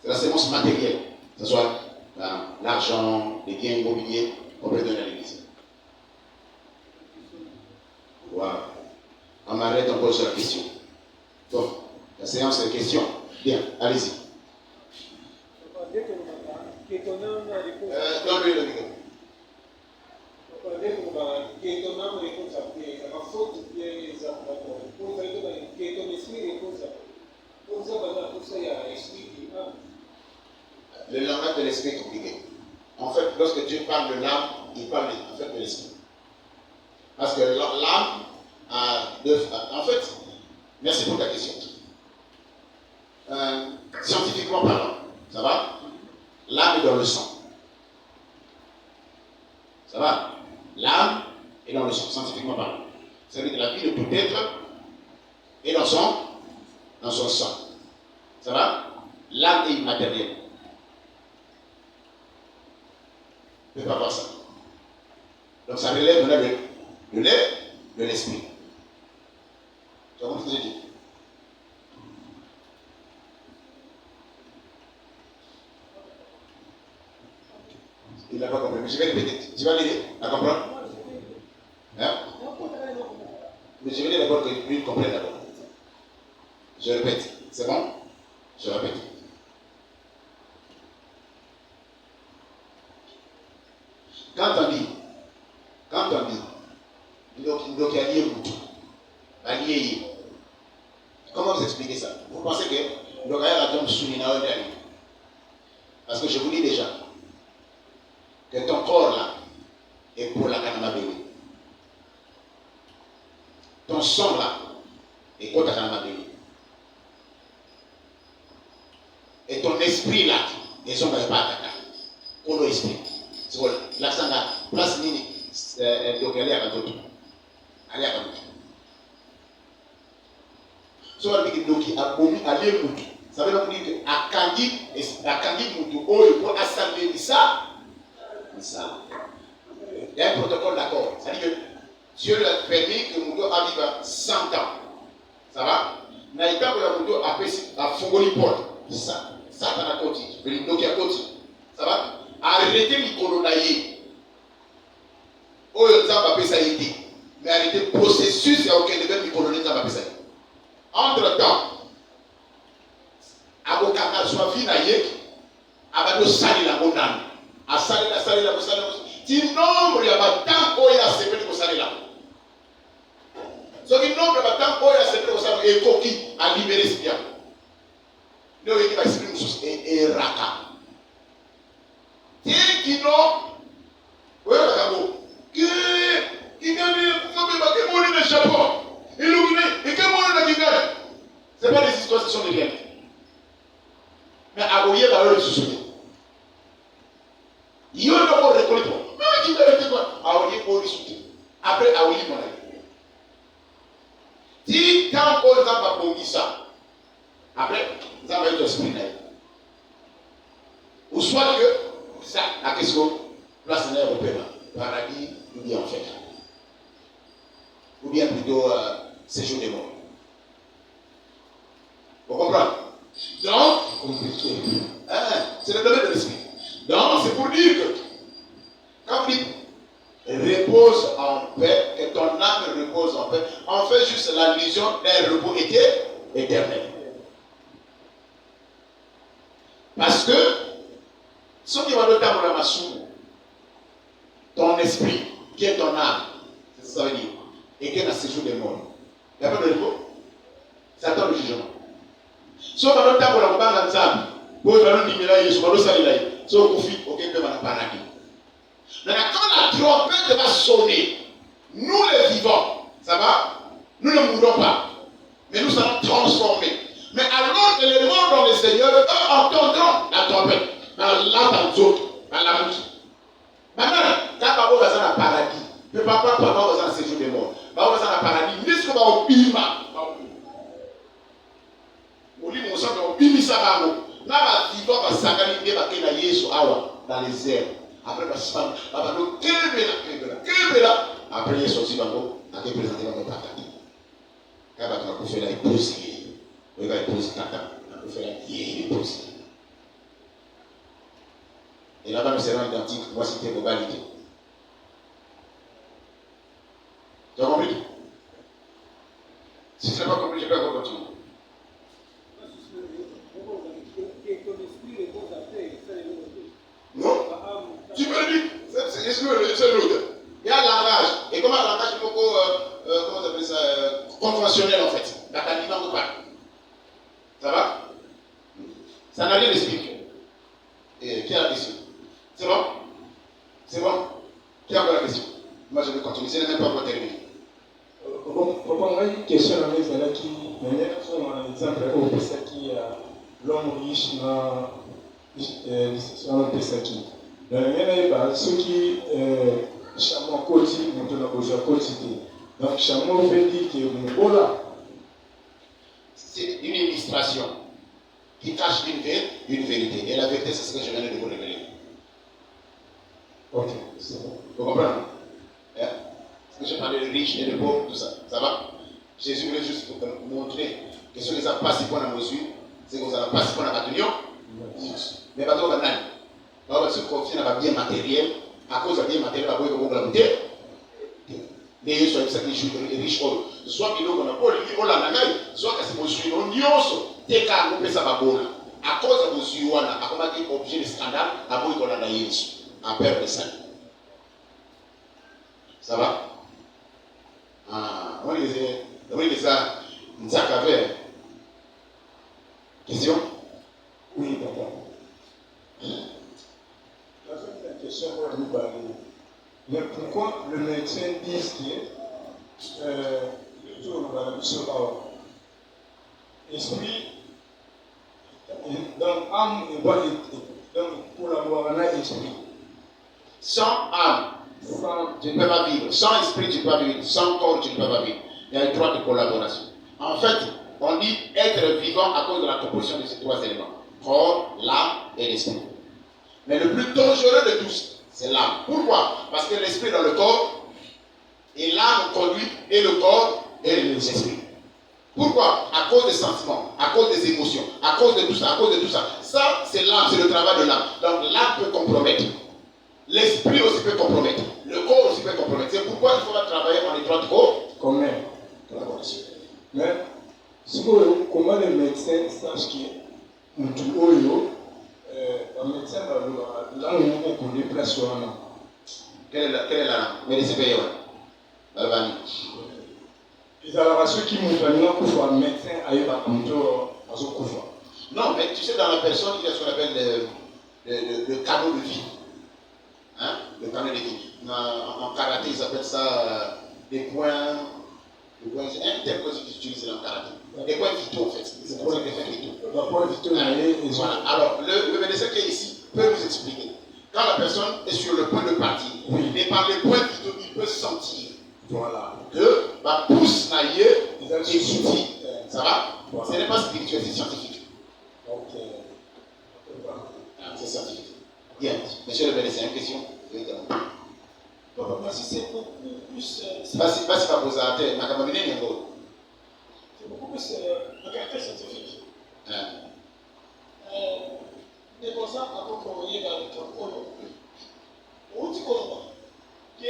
c'est la sémence matérielle. Que ce soit l'argent, les biens immobiliers qu'on peut donner à l'église. Voilà. On m'arrête encore sur la question. Bon, la séance de questions. Bien, allez-y. Donne-lui le micro. Le langage de l'esprit est compliqué. En fait, lorsque Dieu parle de l'âme, il parle en fait de l'esprit. Parce que l'âme a deux. En fait, merci pour ta question. Scientifiquement parlant, ça va? L'âme est dans le sang. Ça va? L'âme est dans le sang, scientifiquement parlant. Ça veut dire que la vie de tout être est dans son sang. Ça va? L'âme est immatérielle. On ne peut pas voir ça. Donc ça relève de l'esprit. Tu vois ce que je dis? Il n'a pas compris. Mais je vais répéter. Tu vas l'aider à comprendre? Hein? Mais je vais dire d'abord que lui comprenne d'abord. Je répète. C'est bon? Je répète. Quand on dit, comment vous expliquez ça? Vous pensez que l'Okaya la tombe sous l'Inaoye d'Ali? Parce que je vous dis déjà que ton corps là est pour la Kanama Béni. Ton sang là est pour la Kanama Béni. Et ton esprit là est son pas attaqué. Pour l'esprit. C'est quoi? L'accent là, place nini, donc elle est à tout. Elle est à tout. So on dit que Doki a commis à l'Émoutou. Ça veut donc dire que Akangi Moutou, oh, il peut assembler ça. Ça. Il y a un protocole d'accord. C'est-à-dire que Dieu lui a permis que Moutou arrive à 100 ans. Ça va? Naïka pour la Moutou a Fongoli Paul. Ça. Ça, dans la côte. Doki à côté. Ça va? Arrêtez les colonnaillés. Oh, ça va pas ça été. Mais arrêtez le processus auquel les mêmes colonnaillés ça va pas ça. Entre-temps, abokaka soit vie na yek, abado sali la monane. A sali la monane. Si nombre ya batango ya sepeli ko sali la. So ki nombre ya batango ya sepeli ko sali e koki a libérer ce bien. Ne yeki ba exprime sus e raka. Kino oyo bakabo. Qui gagne que moni de Japon. Illuminé et que moni de Kigali. C'est pas des histoires qui sont des biens. Mais Aboye va le soutenir. Il y a encore récolté. Mais qui va le quoi? Aboye pour le soutenir. Après Aboye mon ami. Si tant qu'on va pas ça. Après ça va être expliqué. Ou soit que ça la question place européenne. Paradis ou bien enfer. Ou bien plutôt séjour des morts. Vous comprenez? Donc, c'est le domaine de l'esprit. Donc, c'est pour dire que quand vous dites repose en paix, que ton âme repose en paix, on fait juste l'allusion d'un repos éternel. Parce que ce qui va le temps pour la massou, ton esprit, qui est ton âme, c'est ça veut dire, et qui est dans le séjour des morts. Il n'y a pas de repos. Ça attend le jugement. So dans le temps pour la bande ensemble, pour le numéro Yesu, pour le salut, so confie aucun peu dans le paradis. Maintenant, quand la trompette va sonner, nous les vivants, ça va? Nous ne mourrons pas, mais nous serons transformés. Mais alors que les morts dans le Seigneur, eux entendront la trompette dans la bouche. Maintenant, quand on va dans le paradis, le papa va dans le séjour des morts, va dans le paradis, n'est-ce qu'on va au bima? Oli mon sang au bimi sabano. Na ba vivant va sakali nge ba kena Yesu awa dans les airs. Après va sang, va no kebela. Après Yesu aussi bango, a été présenté dans le paradis. Quand va tu faire la épouse, on va épouser tata, on va faire la vieille épouse. Et là-bas nous serons identiques, moi c'était globalité. Tu as compris? Si tu n'as pas compris, je peux encore continuer. Non, tu peux le dire, c'est l'autre. Il y a un langage. Et comment un langage beaucoup, comment on appelle ça, conventionnel en fait. La qualité de pas. Ça va? Ça n'a rien d'expliqué. Et qui a la question? C'est bon? C'est bon? Qui a encore la question? Moi je vais continuer, c'est même pas pour terminer. Pourquoi une question à la qui, un exemple au Pesaki, l'homme riche dans le Pesaki. Il y a ceux qui chamon côté, nous avons besoin quotidien. Donc chamon fait dire que mon là. C'est une illustration qui cache une vérité. Et la vérité, c'est ce que je viens de vous révéler. Ok, c'est bon. Vous comprenez? Parce que je parle de riches et de pauvres, tout ça. Ça va? Jésus voulait juste vous montrer que ce que ça passe pour la mesure, c'est que vous allez passer pour la bataille. Mais pas trop banal. On va se confier dans le bien matériel. À cause du bien matériel, on va vous graviter. Les gens sont riches. Soit qu'ils ont un peu de soit que c'est monsieur non nyonso. T'es qu'à couper ça babona. À cause de monsieur wana, à comment dire objet de scandale, à vous qu'on a dans Yesu, à perdre ça. Ça va? Ah, on les a, question? Oui, papa. La question pour nous parler. Mais pourquoi le médecin dit que le jour où nous sommes esprit, donc âme et bas, donc pour l'avoir un esprit. Sans âme, tu ne peux pas vivre. Sans esprit, tu ne peux pas vivre. Sans corps, tu ne peux pas vivre. Il y a trois de collaboration. En fait, On dit être vivant à cause de la composition de ces trois éléments. Corps, l'âme et l'esprit. Mais le plus dangereux de tous, c'est l'âme. Pourquoi? Parce que l'esprit est dans le corps, et l'âme conduit, et le corps, et l'esprit. Pourquoi? À cause des sentiments, à cause des émotions, à cause de tout ça, à cause de tout ça. Ça, c'est l'âme, c'est le travail de l'âme. Donc l'âme peut compromettre. L'esprit aussi peut compromettre. Le corps aussi peut compromettre. C'est pourquoi il faudra travailler en étroite collaboration. Mais, comment les médecins sachent que nous Oyo, un médecin là où on déplace sur un an. Quelle est la langue? Mais les CPE, Albanie. Ils ont ceux qui m'ont fait un médecin ailleurs à Koufa. Non, mais tu sais, dans la personne, il y a ce qu'on appelle le canot de vie. Hein? Le canot de vie. En karaté, ils appellent ça des points. C'est un terme qu'ils utilisent dans le karaté. Des points vitaux, en fait. C'est pour ça qu'ils font vitaux. Voilà. Alors, le médecin qui est ici peut nous expliquer. Quand la personne est sur le point de partir, et par les points vitaux, il peut sentir que ma pousse naïe est utile. Ça va? Ce n'est pas spirituel, c'est scientifique. C'est scientifique. Bien. Monsieur le médecin, une question? Merci, c'est beaucoup plus. C'est pas posé à terre, C'est beaucoup plus un caractère scientifique. Des personnes à propos de l'État, on dit que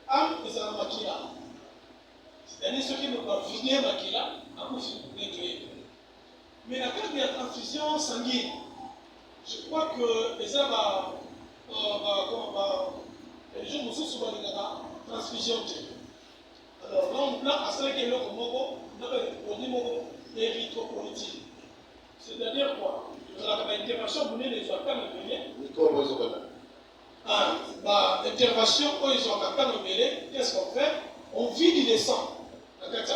am est un maquilla. C'est-à-dire ceux qui ne peuvent vider maquilla, à coup de mais la carte de la transfusion sanguine, je crois que les gens les gens nous sont souvent des transfusion. Alors là, on a à cela qui est là comme on a érythropoïétine. C'est-à-dire quoi? L'intervention, vous venez les organes intervention, quand ils ont organes mêlés, qu'est-ce qu'on fait? On vide les sangs. La carte à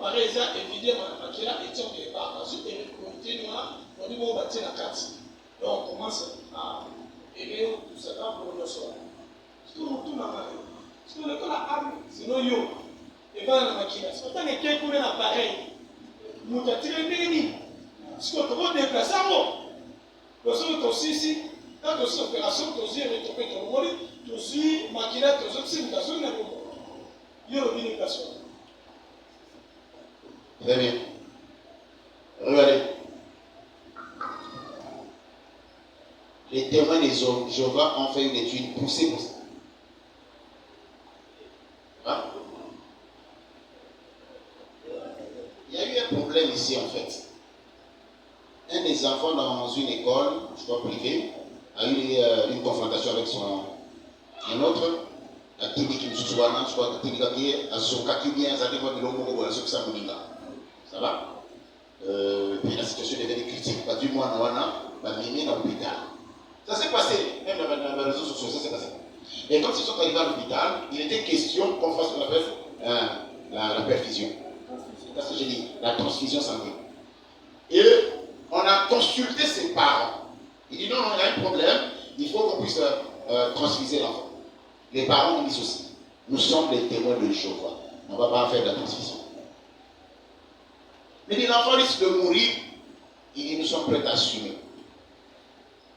par exemple, évidemment, qui a été en départ, ensuite, érythropoïétine, on dit qu'on va tirer la carte. Et on commence à aider tout ça pour le soir. C'est tout le monde. Parce que le corps a âme, c'est non yo. Et va dans la machine. C'est pourtant que quelqu'un a un appareil. Nous avons tiré un déni. Parce qu'on peut déplacer un mot. Parce que tu aussi ici, quand tu as une opération, tu as aussi rétropé ton mot, tu as aussi maquillé, tu as aussi une mutation. Il y a une mutation. Très bien. Regardez. Les témoins des Jéhovah ont fait une étude poussée pour ça. Hein? Il y a eu un problème ici en fait. Un des enfants dans une école, je crois privée, a eu une confrontation avec un autre. La clinique qui je crois que la clinique a Soka qui vient, ça dépend de l'homme, ça va? Puis la situation devient critique. Pas du moins, on a mis dans l'hôpital. Ça s'est passé, même dans les réseaux sociaux, ça s'est passé. Et quand ils sont arrivés à l'hôpital, il était question qu'on fasse ce qu'on appelle la perfusion. C'est ce que j'ai dit, la transfusion sanguine. Et on a consulté ses parents. Il dit non, il y a un problème, il faut qu'on puisse transfuser l'enfant. Les parents ont dit ceci. Nous sommes les témoins de Jéhovah. On ne va pas faire de la transfusion. Mais dit l'enfant risque de mourir. Il dit nous sommes prêts à assumer.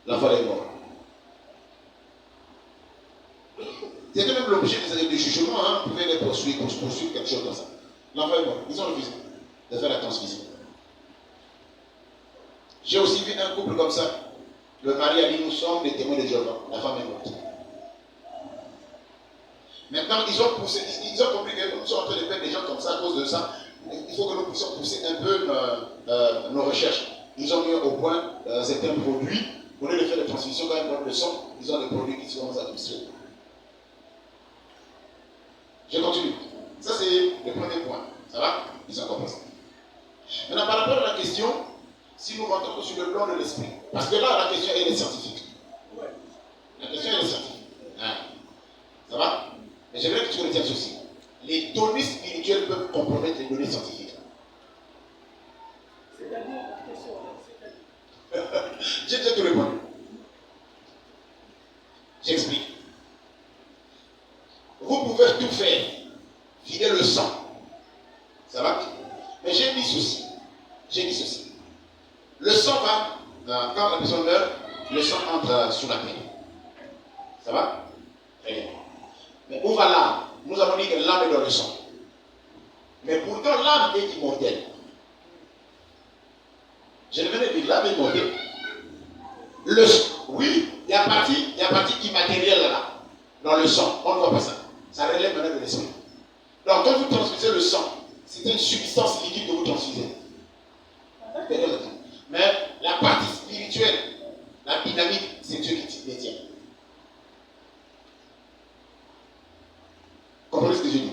L'enfant est mort. C'était même l'objet du jugement, hein. Vous pouvez les poursuivre, quelque chose comme ça. L'enfant est mort. Ils ont refusé de faire la transfusion. J'ai aussi vu un couple comme ça. Le mari a dit nous sommes les témoins de Jéhovah. La femme est morte. Maintenant, ils ont compris que nous sommes en train de perdre des gens comme ça à cause de ça. Il faut que nous puissions pousser un peu nos recherches. Ils ont mis au point certains produits. Au lieu de faire des transfusions, quand ils prennent le sang, ils ont des produits qui sont administrés. Je continue. Ça, c'est le premier point. Ça va? Ils ont compris ça. Maintenant, par rapport à la question, si nous rentrons sur le plan de l'esprit, parce que là, la question, elle est scientifique. La question, elle est scientifique. Hein? Ça va? Mais j'aimerais que tu retiennes ceci. Les données spirituelles peuvent compromettre les données scientifiques. C'est-à-dire la question, J'ai déjà tout répondu. J'explique. Vous pouvez tout faire. Vider le sang. Ça va? Mais j'ai dit ceci. Le sang va, quand la personne meurt, le sang entre sous la peine. Ça va? Très bien. Mais où va l'âme? Nous avons dit que l'âme est dans le sang. Mais pourtant, l'âme est immortelle. Je venais de dire, l'âme est immortelle. Oui, il y a partie immatérielle là, dans le sang. On ne voit pas ça. Ça relève maintenant de l'esprit. Donc, quand vous transfusez le sang, c'est une substance liquide que vous transfusez. Mais la partie spirituelle, la dynamique, c'est Dieu qui détient. Comprenez ce que je dis?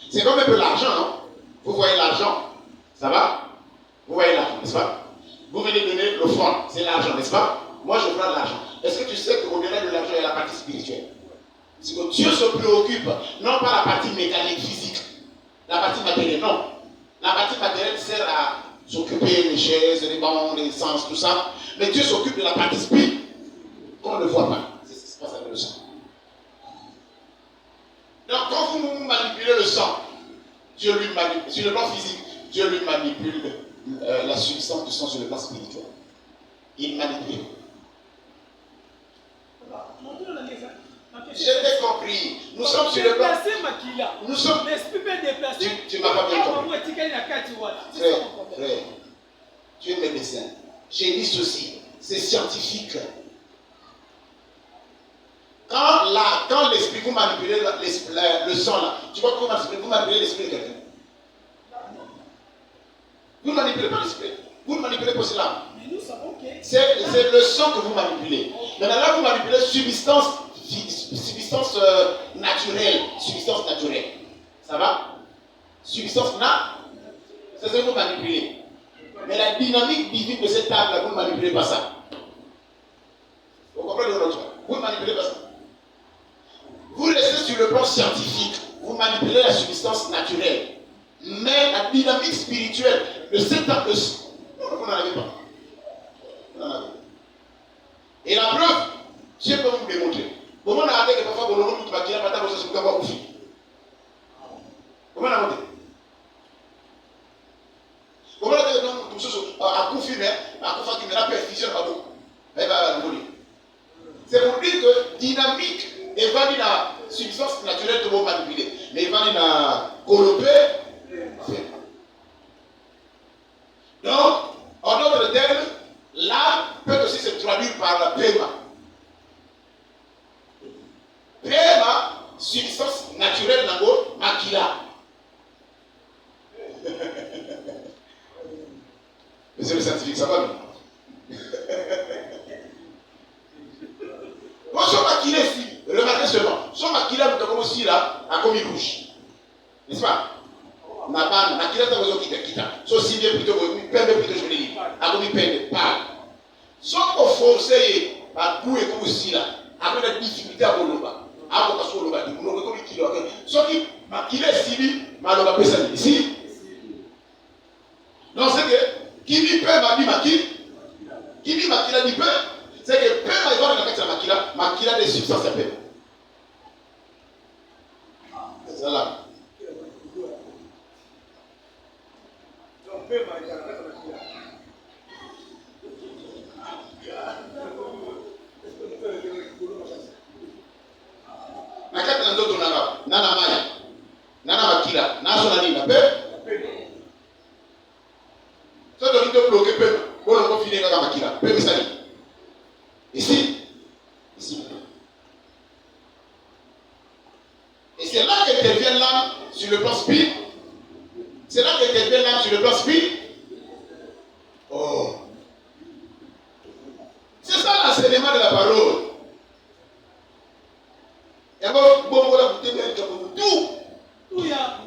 C'est comme un peu l'argent, non? Vous voyez l'argent, ça va? Vous voyez l'argent, n'est-ce pas? Vous venez donner l'offrande, c'est l'argent, n'est-ce pas? Moi, je prends l'argent. Est-ce que tu sais qu'au-delà de l'argent, il y a la partie spirituelle? C'est que Dieu se préoccupe, non pas la partie mécanique, physique, la partie matérielle, non. La partie matérielle sert à s'occuper des chaises, des bancs, des sens, tout ça. Mais Dieu s'occupe de la partie spirituelle qu'on ne voit pas. C'est ce qui se passe avec le sang. Donc, quand vous manipulez le sang, Dieu lui manipule, sur le plan physique, Dieu lui manipule la substance du sang sur le plan spirituel. Il manipule. J'ai bien compris. Nous sommes sur le plan. Nous sommes. Tu m'as pas bien compris. Frère, tu es médecin. J'ai dit ceci. C'est scientifique. Quand l'esprit, vous manipulez le sang là, tu vois comment vous manipulez l'esprit de quelqu'un. Vous ne manipulez pas l'esprit. Vous ne manipulez pas cela. C'est le sang que vous manipulez. Maintenant là, vous manipulez substance naturelle. Substance naturelle. Ça va? Substance naturelle. C'est ce que vous manipulez. Mais la dynamique divine de cette table là, vous ne manipulez pas ça. Vous comprenez l'autre? Vous ne manipulez pas ça. Vous restez sur le plan scientifique. Vous manipulez la substance naturelle. Mais la dynamique spirituelle de cette table, vous n'en avez pas. Vous n'en avez pas. Et la preuve, je peux vous démontrer. Comment on a arrêté que parfois, on a dit que la table, c'est un outil. Comment on a monté? Comment on a dit que à Koufi, mais à Koufa qui me l'a perfusion à vous. C'est pour dire que dynamique, et va dire la substance naturelle que vous manipulez. Mais il va dire la colopée. Donc, en d'autres termes, l'âme peut aussi se traduire par la paiement. Paiement, substance naturelle dans le makila. Mais c'est le scientifique, ça va non? Moi, son makila ici, remarquez seulement, son makila, nous avons aussi là, à comme il bouge. N'est-ce pas? Naban, makila, tu as besoin de quitter. So, si bien plutôt, plutôt, je vais dire, à comme il pète, pas. Sauf qu'on forcé, à coup et comme aussi là, après la difficulté à Boloba. À Boloba, nous avons comme il kilo. Sauf qu'il makila ici, Maloba peut s'allier. Ici. Donc, c'est que, qui dit paix, m'a dit makila. Qui dit makila dit paix. C'est que paix, il va dans la makila des substances à paix. C'est ça là. Nakati na ndoto nana maya nana makila naso na nini na pe so do nito bloquer pe bon on finir kaka makila pe misali ici et c'est là qu'intervient l'âme sur le plan spirituel. C'est là qu'intervient l'âme sur le plan spirituel. Oh, c'est ça l'enseignement de la parole. Et bon, voilà, vous devez être tout. Y a.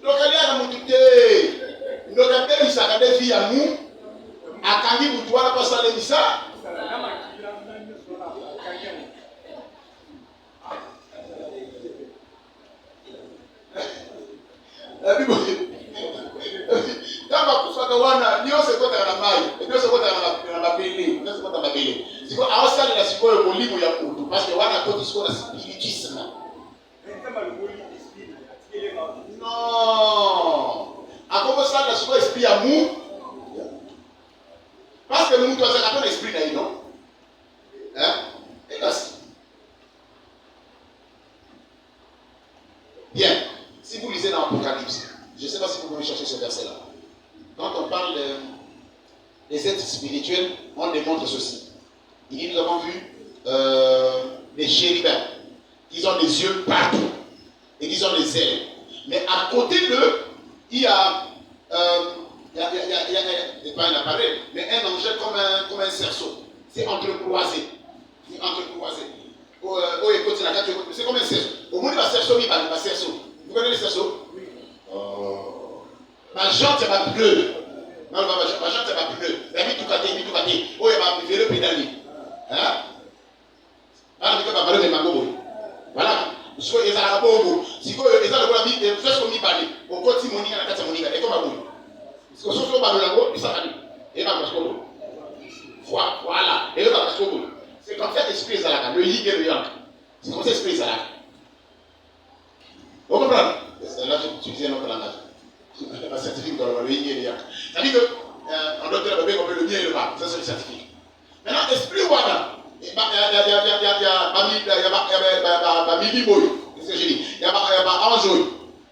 Donc, il y a un moutou. Donc, il y a des filles à nous. À Kandi, vous doit la passer à l'émissa. Kama kufaka wana niose kota na mai ndio sokota na mabili ndio sokota mabili siko awasali na siko mulimu ya mutu. Parce que wana côté ce qu'on a spiritisme. Non. À comment ça, la souvent esprit amour? Parce que nous, toi, ça n'a pas l'esprit d'ailleurs, non? Hein? Et là, bien. Si vous lisez dans l'Apocalypse, je ne sais pas si vous pouvez chercher ce verset-là. Quand on parle des êtres spirituels, on démontre ceci. Il dit, nous avons vu les chérubins, qui ont des yeux partout, et qui ont des ailes. Mais à côté d'eux, il y a pas un appareil, mais un ange comme un cerceau. C'est entrecroisé. C'est entrecroisé. C'est comme un cerceau. Au moins, il va cerceau, il va cerceau. Vous connaissez les cerceaux? Oui. Oh. Ma jante, c'est ma bleu. Non, ma jante, c'est ma bleu. La vie tout caté. Oh, il va me le pédaler. Hein? Voilà. Si vous avez un bon si vous avez un vie, vous faites comme il parle. Au côté de mon nid, à la carte de mon nid, et comme un bon. Si vous avez un bon, il s'arrête. Et va parce que voilà. Et va parce que c'est comme ça l'esprit est là. Le lit et le yang. C'est comme ça l'esprit est là. Vous comprenez? Là, je disais un autre langage. Un scientifique dans le yin et le yang. C'est-à-dire qu'en docteur, on peut le bien et le mal. Ça, c'est le scientifique. Maintenant, l'esprit, voilà. Il y a Mimi Boy. Qu'est-ce que je dis? Il y a Anjoy.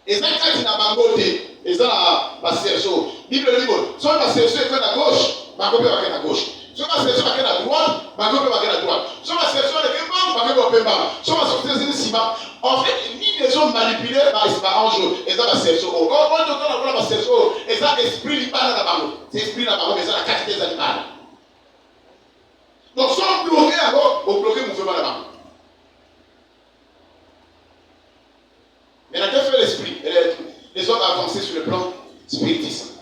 Et ça, quand il y a Bangoté, et ça, la Serso. Bible libre. Soit la Serso est à gauche, Bangoté va à gauche. Soit la Serso va à droite, Bangoté va à droite. Soit la Serso va à Bangoté va à droite. Soit la Serso va à Sima. En fait, ni les hommes manipulés par Anjoy. Et ça, la Serso. Quand on a la Serso, et ça, esprit libre dans la Bangoté. C'est esprit dans la Bangoté, mais ça, la qualité des animaux. Donc, sans bloquer alors, on bloque le mouvement là-bas. Mais la qu'a fait l'esprit? Les hommes avancés sur le plan spiritisme.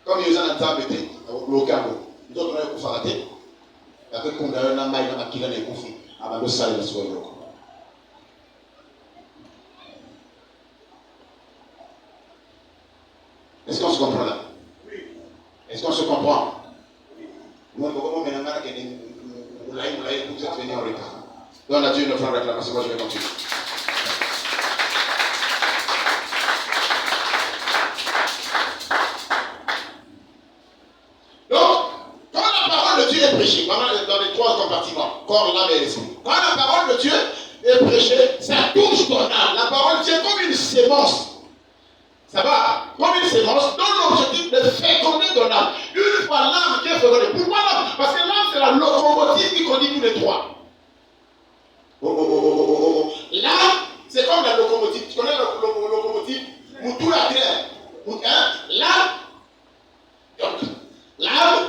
Comme ils ont un temps bêté, on bloque un peu. Nous autres, on a un coup faraté. Après, on a un maille dans la kila, on a un coup fait. Avant de saler la soirée. Est-ce qu'on se comprend là? Oui. Est-ce qu'on se comprend? Moi, comment maintenant, vous êtes venu en retard. Donc, on a dû une offrande réclamation. Moi, je vais continuer. Donc, quand la parole de Dieu est prêchée, dans les trois compartiments, corps, l'âme et l'esprit, quand la parole de Dieu est prêchée, ça touche ton âme. La parole tient comme une sémence. Ça va, comme une sémence, dont l'objectif de féconder ton âme. Une fois l'âme qui est fécondée. Pourquoi l'âme? Parce que l'âme, c'est la locomotive qui conduit tous les trois. L'âme, c'est comme la locomotive. Tu connais la locomotive? Moutou la terre. L'âme, donc, l'âme,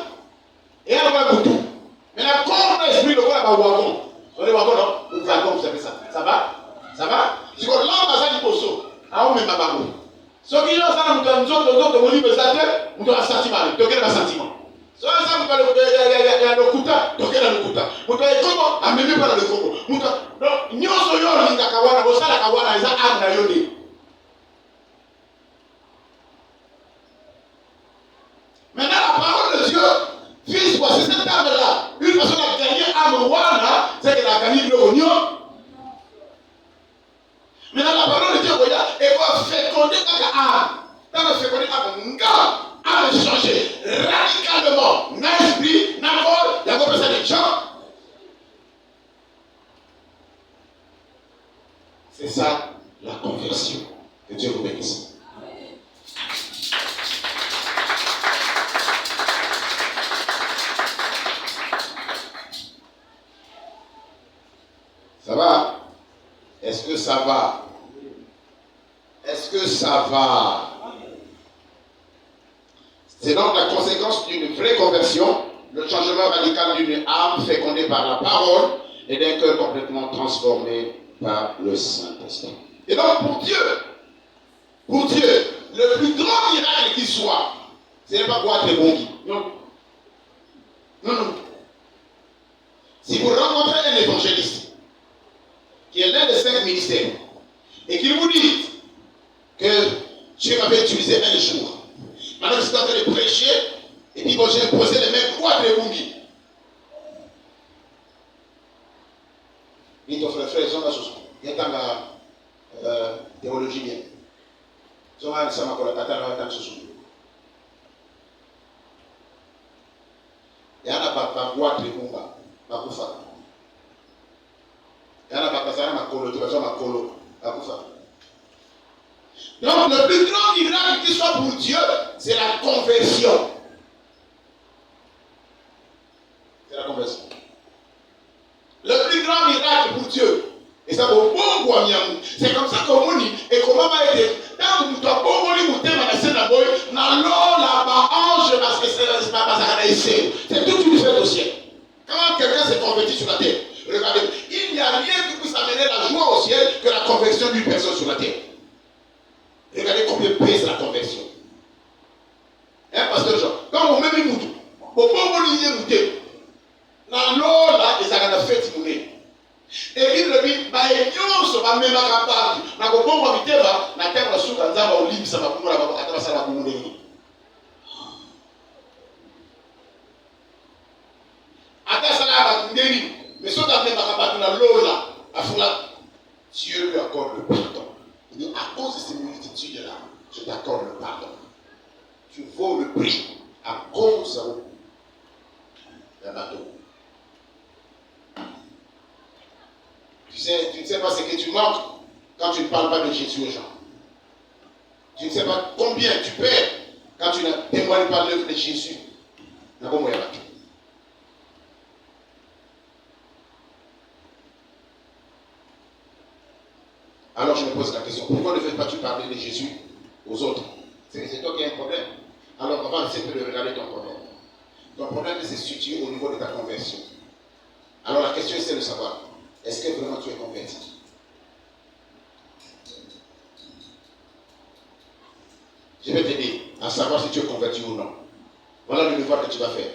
et elle va Moutou. Mais la corps de l'esprit, le corps va wagon. On est wagon, non? Ou wagon, vous savez ça. Ça va? Ça va? C'est comme l'âme, ça dit pour ça. Ah, on met ma bagon. Ce qui est là, nous avons mon livre, nous avons un sentiment. Donc, il y a un sentiment. Ce qui est là, il y a le kuta. Donc, il y a le kuta. Nous avons comment? À même pas dans le Congo. Donc, nous avons un kawana, nous avons un kawana, nous avons un yoni. Maintenant, la parole de Dieu, fils, voici cette âme-là. Une façon de gagner âme wana, c'est qu'elle a gagné le oignon. Maintenant, la parole de Dieu, elle va féconder ta âme. Elle va féconder ta âme changer radicalement. L'esprit, la mort, il y a pas besoin de gens. C'est ça la conversion. Que Dieu vous bénisse. Ça va? Est-ce que ça va? Est-ce que ça va? C'est donc la conséquence d'une vraie conversion, le changement radical d'une âme fécondée par la parole et d'un cœur complètement transformé par le Saint-Esprit. Et donc pour Dieu, le plus grand miracle qui soit, ce n'est pas boire des bons guides. Non. Non. Si vous rencontrez un évangéliste, qui est l'un des 5 ministères, et qu'il vous dit que Dieu m'avait utilisé un jour, maintenant je suis en train de prêcher, et puis quand j'ai imposé les mains, quoi de Bungi? Dis ton frère, ils sont là, il y a la théologie bien. Ils sont là, ils sont là, ils sont là, il y en a pas boîte de combat, pas pour ça. Il y en a pas ça, ma colo, tu vas faire ma colo, pas pour ça. Donc, le plus grand miracle qui soit pour Dieu, c'est la conversion. C'est la conversion. Le plus grand miracle pour Dieu, et ça vaut bon pour Miamou. C'est comme ça qu'on dit, et comment va être, quand vous doit bon vous dire, na l'eau là-bas, ange, parce que c'est pas ça, c'est toute une fête au ciel. Quand quelqu'un s'est converti sur la terre, regardez, il n'y a rien qui puisse amener la joie au ciel que la conversion d'une personne sur la terre. Regardez combien pèse la conversion. Hein, pasteur Jean, quand vous mettez Moutou, vous pouvez vous dire, dans l'eau là, et ça va faire timouner. Et puis le dit, bah, et nous, ça va même à part, na ko bon va viteva, na terre la souka nzamba au limbe, ça va kumula, ataba ça va kumule. Ata ça va kumule, mais ça va même à part dans l'eau là, à fula, Dieu lui accorde le pardon. Il dit, à cause de ces multitudes là, je t'accorde le pardon. Tu vaux le prix à cause d'un bateau. Tu ne sais pas ce que tu manques quand tu ne parles pas de Jésus aux gens. Tu ne sais pas combien tu perds quand tu ne témoignes pas de l'œuvre de Jésus. Alors je me pose la question, pourquoi ne fais pas tu parler de Jésus aux autres? C'est toi qui as un problème. Alors on va essayer de regarder ton problème. Ton problème se situe au niveau de ta conversion. Alors la question c'est de savoir, est-ce que vraiment tu es converti? Je vais t'aider à savoir si tu es converti ou non. Voilà le devoir que tu vas faire.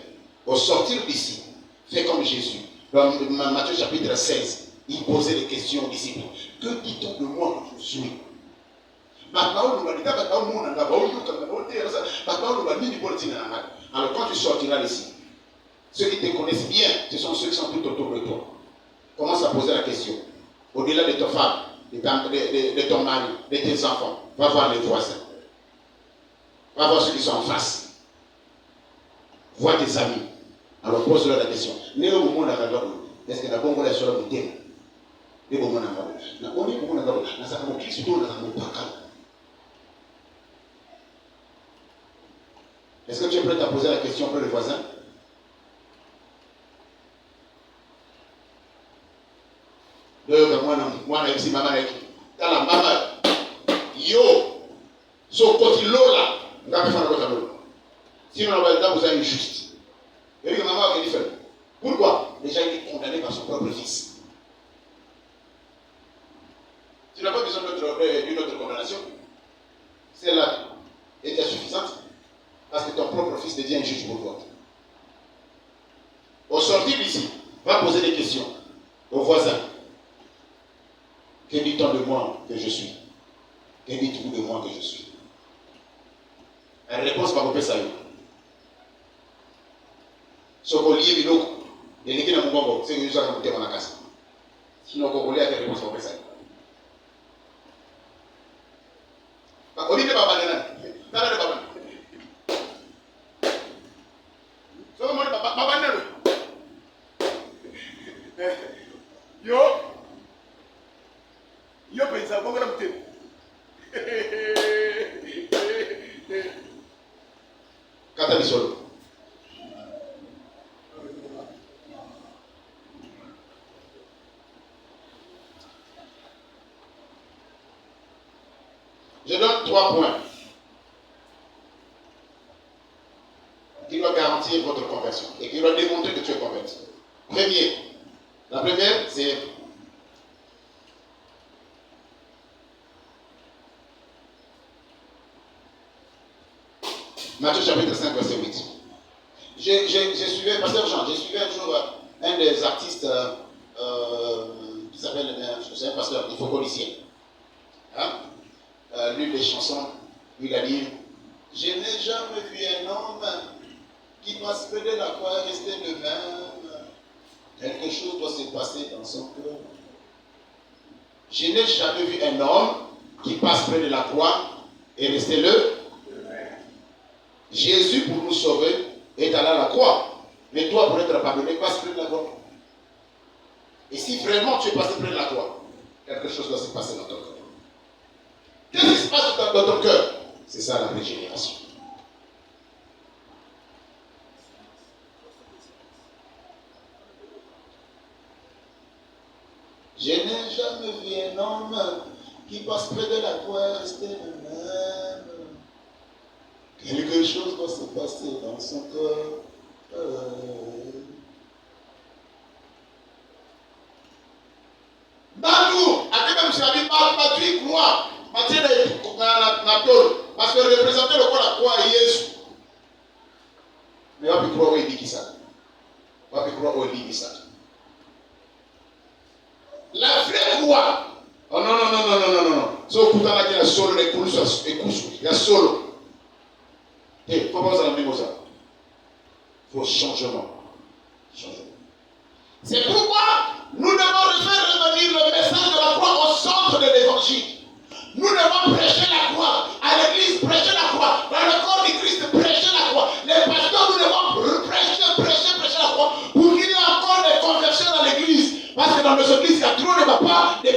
Au sortir d'ici, fais comme Jésus. Dans Matthieu chapitre 16, il posait des questions aux disciples. Que dit-on de moi que je suis? Alors quand tu sortiras d'ici, ceux qui te connaissent bien, ce sont ceux qui sont tout autour de toi. Commence à poser la question. Au-delà de ta femme, de ton mari, de tes enfants, va voir les voisins. Va voir ceux qui sont en face. Vois tes amis. Alors pose-leur la question. Est-ce que la bonne est sur la bouteille? Est-ce que tu es prêt à poser la question auprès des voisins? Moi, ici, maman, dans la maman, yo, so côté là, on va faire un autre. Sinon, on va être vous avez injuste. Et puis, maman, qu'est-ce qu'il fait? Pourquoi? Déjà, il est condamné par son propre fils. Tu n'as pas besoin d'une autre condamnation. Celle-là est déjà suffisante. Parce que ton propre fils devient un juge pour toi. Au sortir d'ici, va poser des questions aux voisins. Que dit-on de moi que je suis? Que dites-vous de moi que je suis? La réponse va couper ça. Ce qu'on lit, il y a des gens qui c'est que je vais dans la casse. Sinon, on lit la réponse va couper ça. On dit que papa n'est là. T'as l'air de papa. So, moi, papa n'est là. Yo, pensa, comment on dit? Kata Bisolo. Je donne 3 points qui doivent garantir votre conversion et qui doivent démontrer que tu es converti. La première, c'est Matthieu chapitre 5, verset 8. J'ai suivi, pasteur Jean, j'ai suivi un jour un des artistes qui s'appelle, je sais, pasteur, il faut policier. Hein? L'une des chansons, il a dit, je n'ai jamais vu un homme qui passe de la croix rester le même. Quelque chose doit se passer dans son cœur. Je n'ai jamais vu un homme qui passe près de la croix et rester le. Jésus, pour nous sauver, est allé à la croix. Mais toi, pour être pardonné, passe près de la croix. Et si vraiment tu es passé près de la croix, quelque chose doit se passer dans ton cœur. Qu'est-ce qui se passe dans ton cœur? C'est ça la régénération. Je n'ai jamais vu un homme qui passe près de la croix et rester le même. Quelque chose doit se passer dans son cœur. Bantou, à qui même si tu crois, Mathieu parce que représenter le corps la croix est Jésus. Mais on peut croire qu'il dit qui ça. On peut croire qu'il dit ça. La vraie croix. Oh non. So kutana kila solo na ikusu, il y a solo. Et comment ça la même chose? Il faut changement. C'est pourquoi nous devons faire revenir le message de la croix au centre de l'évangile. Nous devons prêcher la croix. À l'église, prêcher la croix. Dans le corps du Christ, prêcher la croix. Les pasteurs, nous devons prêcher la croix pour qu'il y ait encore des conversions dans l'église. Parce que dans nos églises, il y a trop de papas, des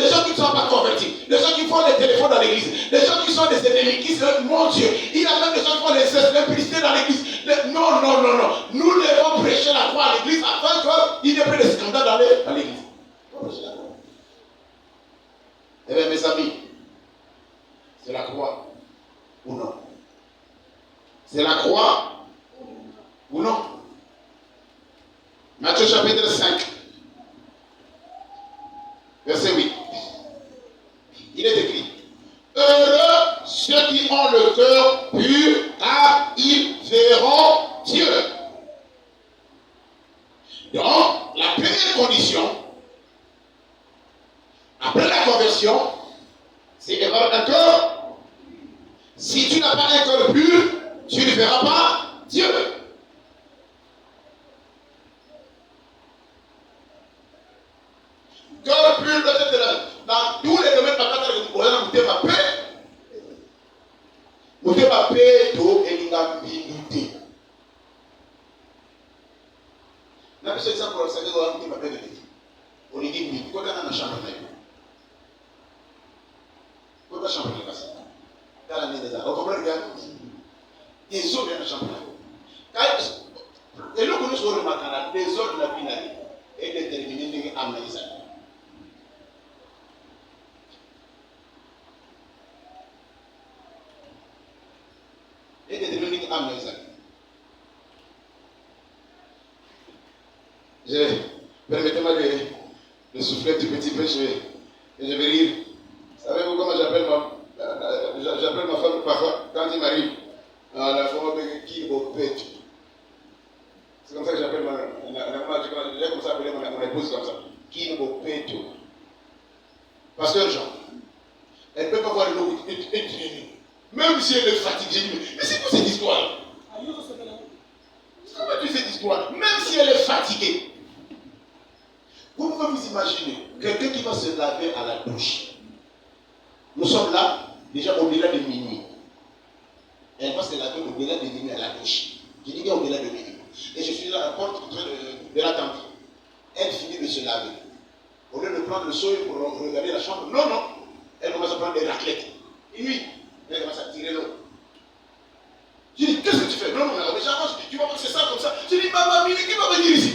gens qui ne sont pas convertis, des gens qui font des téléphones dans l'église, des gens qui sont des ennemis, qui se mon Dieu. Il y a même des gens qui font des publicités dans l'église. Non. Nous devons prêcher la croix à l'église afin qu'il n'y ait plus de scandales dans l'église. Eh bien, mes amis, c'est la croix ou non? C'est la croix ou non? Matthieu chapitre 5, verset 8. Il est écrit: heureux ceux qui ont le cœur pur, car ils verront Dieu. Donc, la première condition, après la conversion, c'est d'avoir un cœur. Si tu n'as pas un cœur pur, tu ne verras pas Dieu. Cœur pur doit être dans tous les domaines. Des autres dans la chambre. Et là, nous sommes remarquables, des autres de la vie et déterminés à amener ça. Et déterminés à amener ça. Permettez-moi de souffler un petit peu, et je vais rire. Savez-vous comment j'appelle ma femme parfois quand il m'arrive? La femme qui m'opète. C'est comme ça que j'appelle j'ai comme ça appelé mon épouse comme ça. Qui m'opète. Pasteur Jean, elle ne peut pas voir l'eau même si elle est fatiguée. Mais c'est quoi cette histoire? Comment tu sais cette histoire? Même si elle est fatiguée. Vous pouvez vous imaginer quelqu'un qui va se laver à la douche. Nous sommes là, déjà au-delà de minuit. Elle va se laver au-delà de minuit à la douche. Je dis bien au-delà de minuit. Et je suis là à la porte de la tente. Elle finit de se laver. Au lieu de prendre le seau pour regarder la chambre, non. Elle commence à prendre des raclettes. Et lui, elle commence à tirer l'eau. Je dis, qu'est-ce que tu fais? Non, mais j'avance, tu vas voir que c'est ça comme ça. Je dis, maman, qui va venir ici?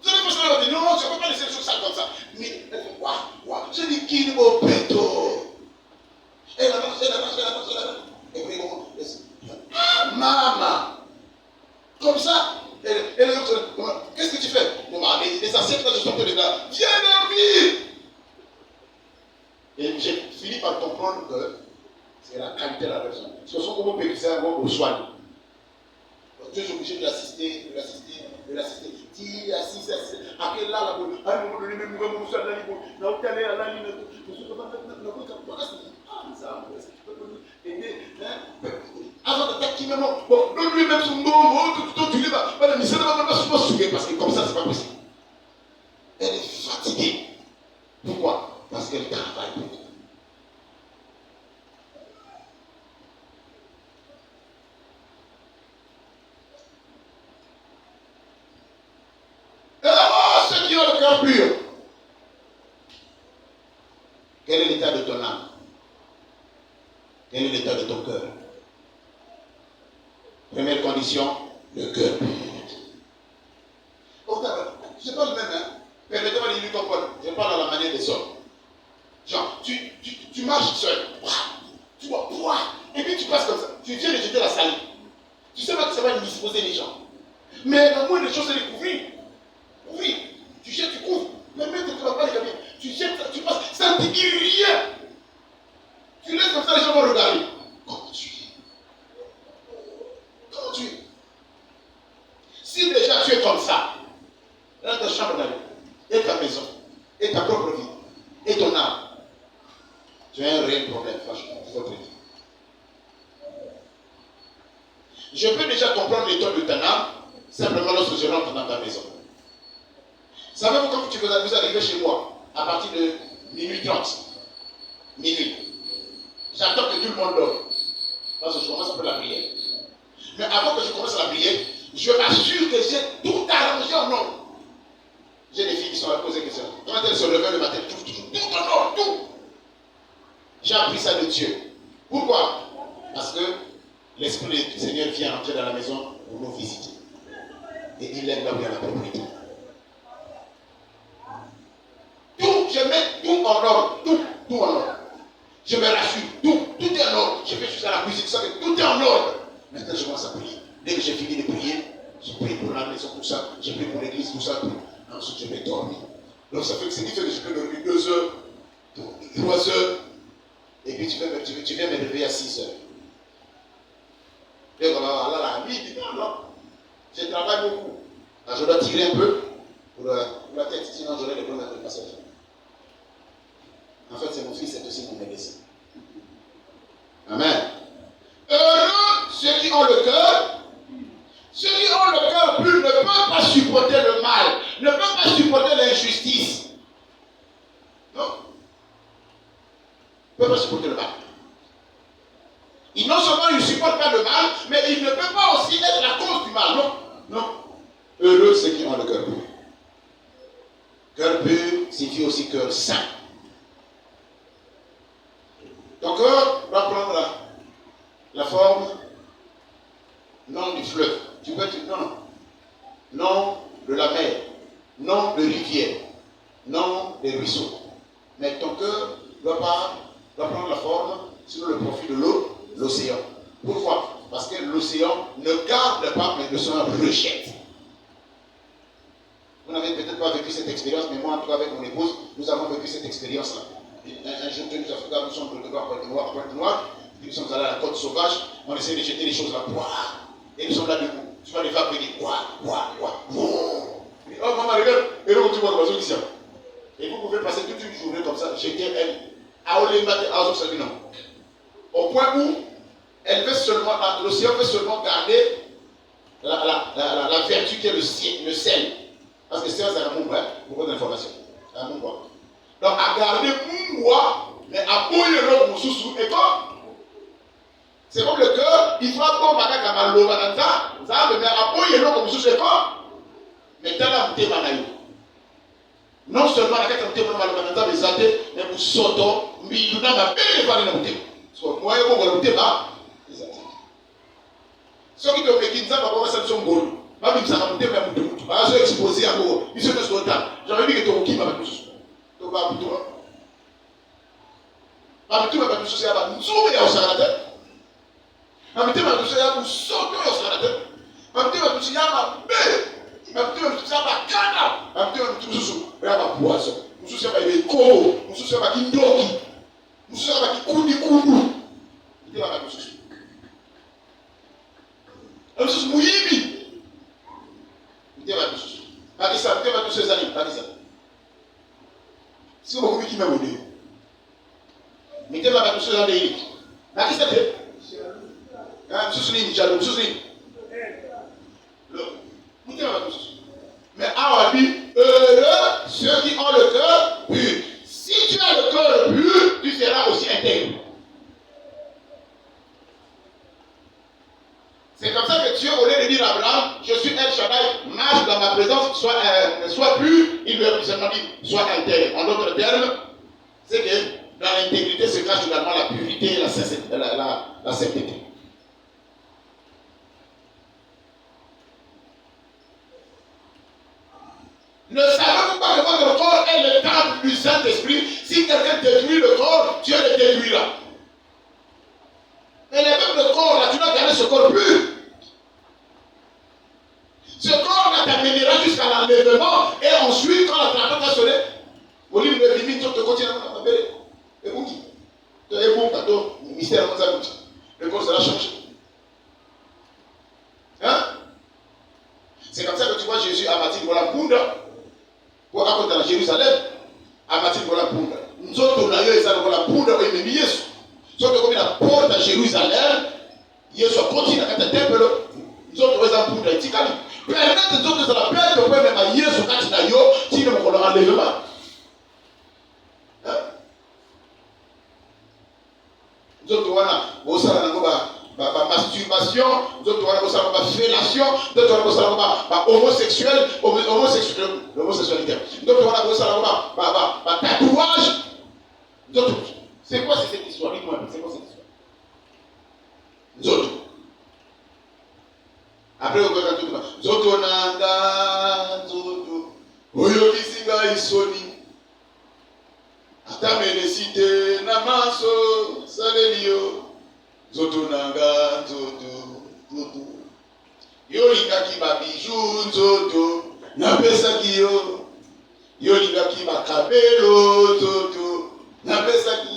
Vous allez passer là, non, je ne peux pas laisser les choses ça comme ça. Mais elle fait, waouh. Je dis, qui nous péto? Elle avance. Et puis, maman. Comme ça. Et les autres, qu'est-ce que tu fais? Les assiettes là, je suis en train de là. Viens dormir. Et j'ai fini par comprendre que c'est la qualité de la personne. Parce que son comment peut c'est un bon au soin. Donc tu es obligé de l'assister. Tu es assis. Après là, à un moment donné, même nous sommes dans l'île. Nous sommes allés à la ligne. Avant d'attaquer même, bon, donne-lui même son nom, tu lui vas, mais ça ne va pas se parce que comme ça, c'est pas possible. Elle est fatiguée. Pourquoi? Parce Parce qu'elle travaille pour toi. Et d'abord, ceux qui ont le cœur pur. Quel est l'état de ton âme? Quel est l'état de ton cœur? Première condition, le cœur pur. Je parle même, hein. Permettez-moi de lui comprendre. Je parle à la manière des hommes. Genre, tu marches seul. Tu vois, et puis tu passes comme ça. Tu viens de jeter la salive. Tu sais pas que ça va indisposer les gens. Mais la moindre des choses, c'est de couvrir. Couvrir. Tu jettes, tu couvres. Mais même tu ne vas pas les gamins. Tu jettes, tu passes. Ça ne te dit rien. Tu laisses comme ça, les gens vont regarder. Comment tu es? Comment tu es? Si déjà tu es comme ça, dans ta chambre d'aller, et ta maison, et ta propre vie, et ton âme, tu as un réel problème, franchement, il faut te dire. Je peux déjà comprendre l'état de ta âme, simplement lorsque je rentre dans ta maison. Savez-vous quand vous arrivez chez moi, à partir de minuit 30, minuit, j'attends que tout le monde dort, parce que je commence un peu la prière. Mais avant que je commence la prière, je m'assure que j'ai tout arrangé en ordre. J'ai des filles qui sont à poser des questions. Quand elles se réveillent le matin, tout en ordre, tout. J'ai appris ça de Dieu. Pourquoi? Parce que l'Esprit du Seigneur vient entrer dans la maison pour nous visiter. Et il aime là où il y a la propriété. Tout, je mets tout en ordre, tout en ordre. Je me rassure, tout est en ordre. Je vais jusqu'à la cuisine, ça que tout est en ordre. Maintenant, je commence à prier. Dès que j'ai fini de prier, je prie pour la maison, tout ça. Je prie pour l'église, tout ça. Ensuite, je vais dormir. Donc, ça fait que c'est différent. Je peux dormir 2 heures, 3 heures. Et puis, tu viens me réveiller à 6 heures. Et voilà, là, non. Je travaille beaucoup. Alors, je dois tirer un peu pour la tête, sinon j'aurai des problèmes avec le passage. En fait, c'est mon fils, c'est aussi mon médecin. Amen. Heureux ceux qui ont le cœur. Ceux qui ont le cœur pur ne peuvent pas supporter le mal, ne peuvent pas supporter l'injustice. Non. Ils ne peuvent pas supporter le mal. Non seulement ils ne supportent pas le mal, mais ils ne peuvent pas aussi être la cause du mal. Non. Non. Heureux ceux qui ont le cœur pur. Cœur pur signifie aussi cœur saint. Ton cœur va prendre la forme non du fleuve. Tu peux dire non de la mer, non de rivière, non des ruisseaux. Mais ton cœur doit prendre la forme sur le profil de l'océan. Pourquoi? Parce que l'océan ne garde pas, mais l'océan rejette. Vous n'avez peut-être pas vécu cette expérience, mais moi, en tout cas, avec mon épouse, nous avons vécu cette expérience-là. Un jour, nous sommes de Pointe-Noire, nous sommes allés à la côte sauvage, on essaie de jeter les choses là, et nous sommes là debout. Tu vois les vagues venir, oh maman, regarde, et là, tu vois l'oiseau ici. Et vous pouvez passer toute une journée comme ça, jeter elle, à au point où elle veut seulement, l'océan veut seulement garder la vertu qui est le sel. Parce que c'est un moumoua, beaucoup d'informations. Un moumoua. Donc, à garder moumoua, mais à bouiller l'autre moussoussou, et comme c'est comme le cœur, il faut comme à Kakamalo, mais à bouiller l'autre moussoussou, et comme mais t'as la bouteille manaï. Non seulement la bouteille manaï, mais ça mais vous sautons, mais il n'y a pas de la bouteille. Parce que moi, je vais la bouteille, ceux qui te mettent ça, va ça sont beaux. Ma vie, ça va me démarrer de tout. Je vais exposer à vous. Ils sont tous contents. J'avais dit que tu es qui m'a fait tout ça. Tu vas pour toi. Ma vie, tu m'as fait tout ça. Tu vas me faire la tête. Ma vie, tu m'as fait tout ça. Tu vas sauter la tête. Ma vie, tu m'as fait tout ça. Ma vie, tu m'as fait tout ça. Ma vie, tu m'as fait tout ça. Tu vas me poisson. Tu vas me faire tu vas me ndoki. Tu vas me kundi. Tu vas me tout ça. Alors, c'est mouillé. Tu vas tout ça. Tu vas tous ces années. C'est beaucoup qui m'a dit. Mais tu vas tous ces années. Qui ça fait? Jaloux. Mais Awabi, heureux ceux qui ont le cœur pur. Si tu as le cœur soit intègre. En d'autres termes, c'est que dans l'intégrité se cache également la pureté et la sainteté. Ne savez-vous pas que votre corps est le temple du Saint-Esprit? Si quelqu'un détruit le corps, Dieu le détruira. Mais les mêmes le corps, là, tu dois garder ce corps pur. Ce corps-là t'amènera jusqu'à l'enlèvement et ensuite, quand la trompette va sonner, au lieu de limite, tu continues à m'appeler. Et vous qui? Tu es bon, cadeau, mystère, comme ça, le corps sera changé. Hein? C'est comme ça que tu vois Jésus à Matin voilà Punda. Pour raconter à Jérusalem, à Matin voilà Punda. Nous autres, on a eu ça, voilà Punda, et même Jésus. Sauf que comme il a porte à Jérusalem, Jésus continue à être temple. Nous autres, on a Punda, et Tikali. Permettre nous autres de la paix, de même à Jésus, quand il a eu, si nous voulons enlèvement. Nous autres, on a masturbation, nous autres, on a fellation, nous autres, on a homosexualité. Nous autres, on a tatouage. Nous autres, c'est quoi cette histoire? Dites-moi, c'est quoi cette histoire? Nous autres. Après, on va tout le monde. Nous autres, on a Oyokisinga Isoni. Atamene cité namaso salelio zoto nanga zoto yo linga ki ba bijou zoto na pesa ki yo linga ki ba kabelo zoto na pesa ki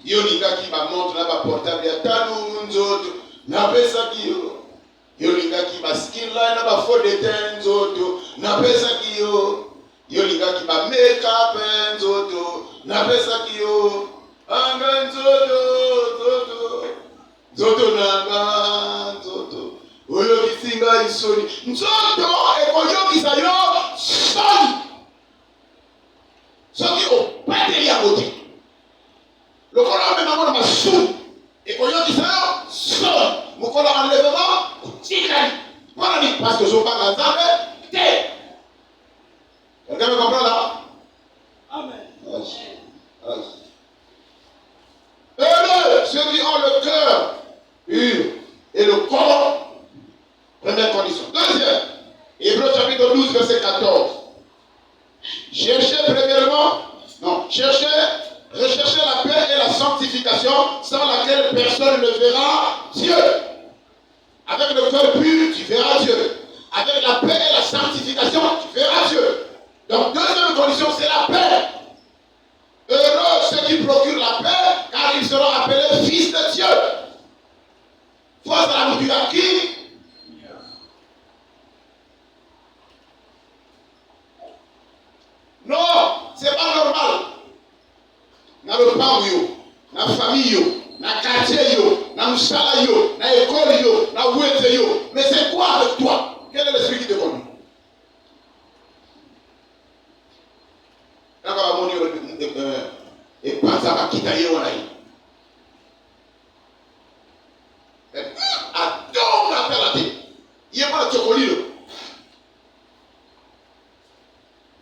yo linga ki ba montre na ba portable ya tanu zoto na pesa ki yo linga ki ba skin line na ba faux déteint zoto na pesa ki yo linga ki ba make up nzoto na pesa ki yo anga nzoto nanga nzoto oyo kisinga isoni nzoto ekoyokisa yo soni soki opateli ya kote lokola omemamona masumu ekoyokisa yo soni mokolo enlèvement otikali mpona nini parce que ozobanga nzambe te. Quelqu'un me comprend là? Amen. Heureux ceux qui ont le cœur pur et le corps. Première condition. Deuxième, Hébreux chapitre 12, verset 14. Recherchez la paix et la sanctification sans laquelle personne ne verra Dieu. Avec le cœur pur, tu verras Dieu. Avec la paix et la sanctification, tu verras Dieu. Donc, deuxième condition, c'est la paix. Heureux ceux qui procurent la paix, car ils seront appelés fils de Dieu. Force à la mouture à qui? Non, c'est pas normal. Dans le pan, dans la famille, dans le quartier, dans le salon, dans l'école, dans le wet. Mais c'est quoi avec toi? Quel est l'esprit qui te conduit? Et pas ça va quitter on a eu. Attends la tête. Il n'y a pas de chocolat.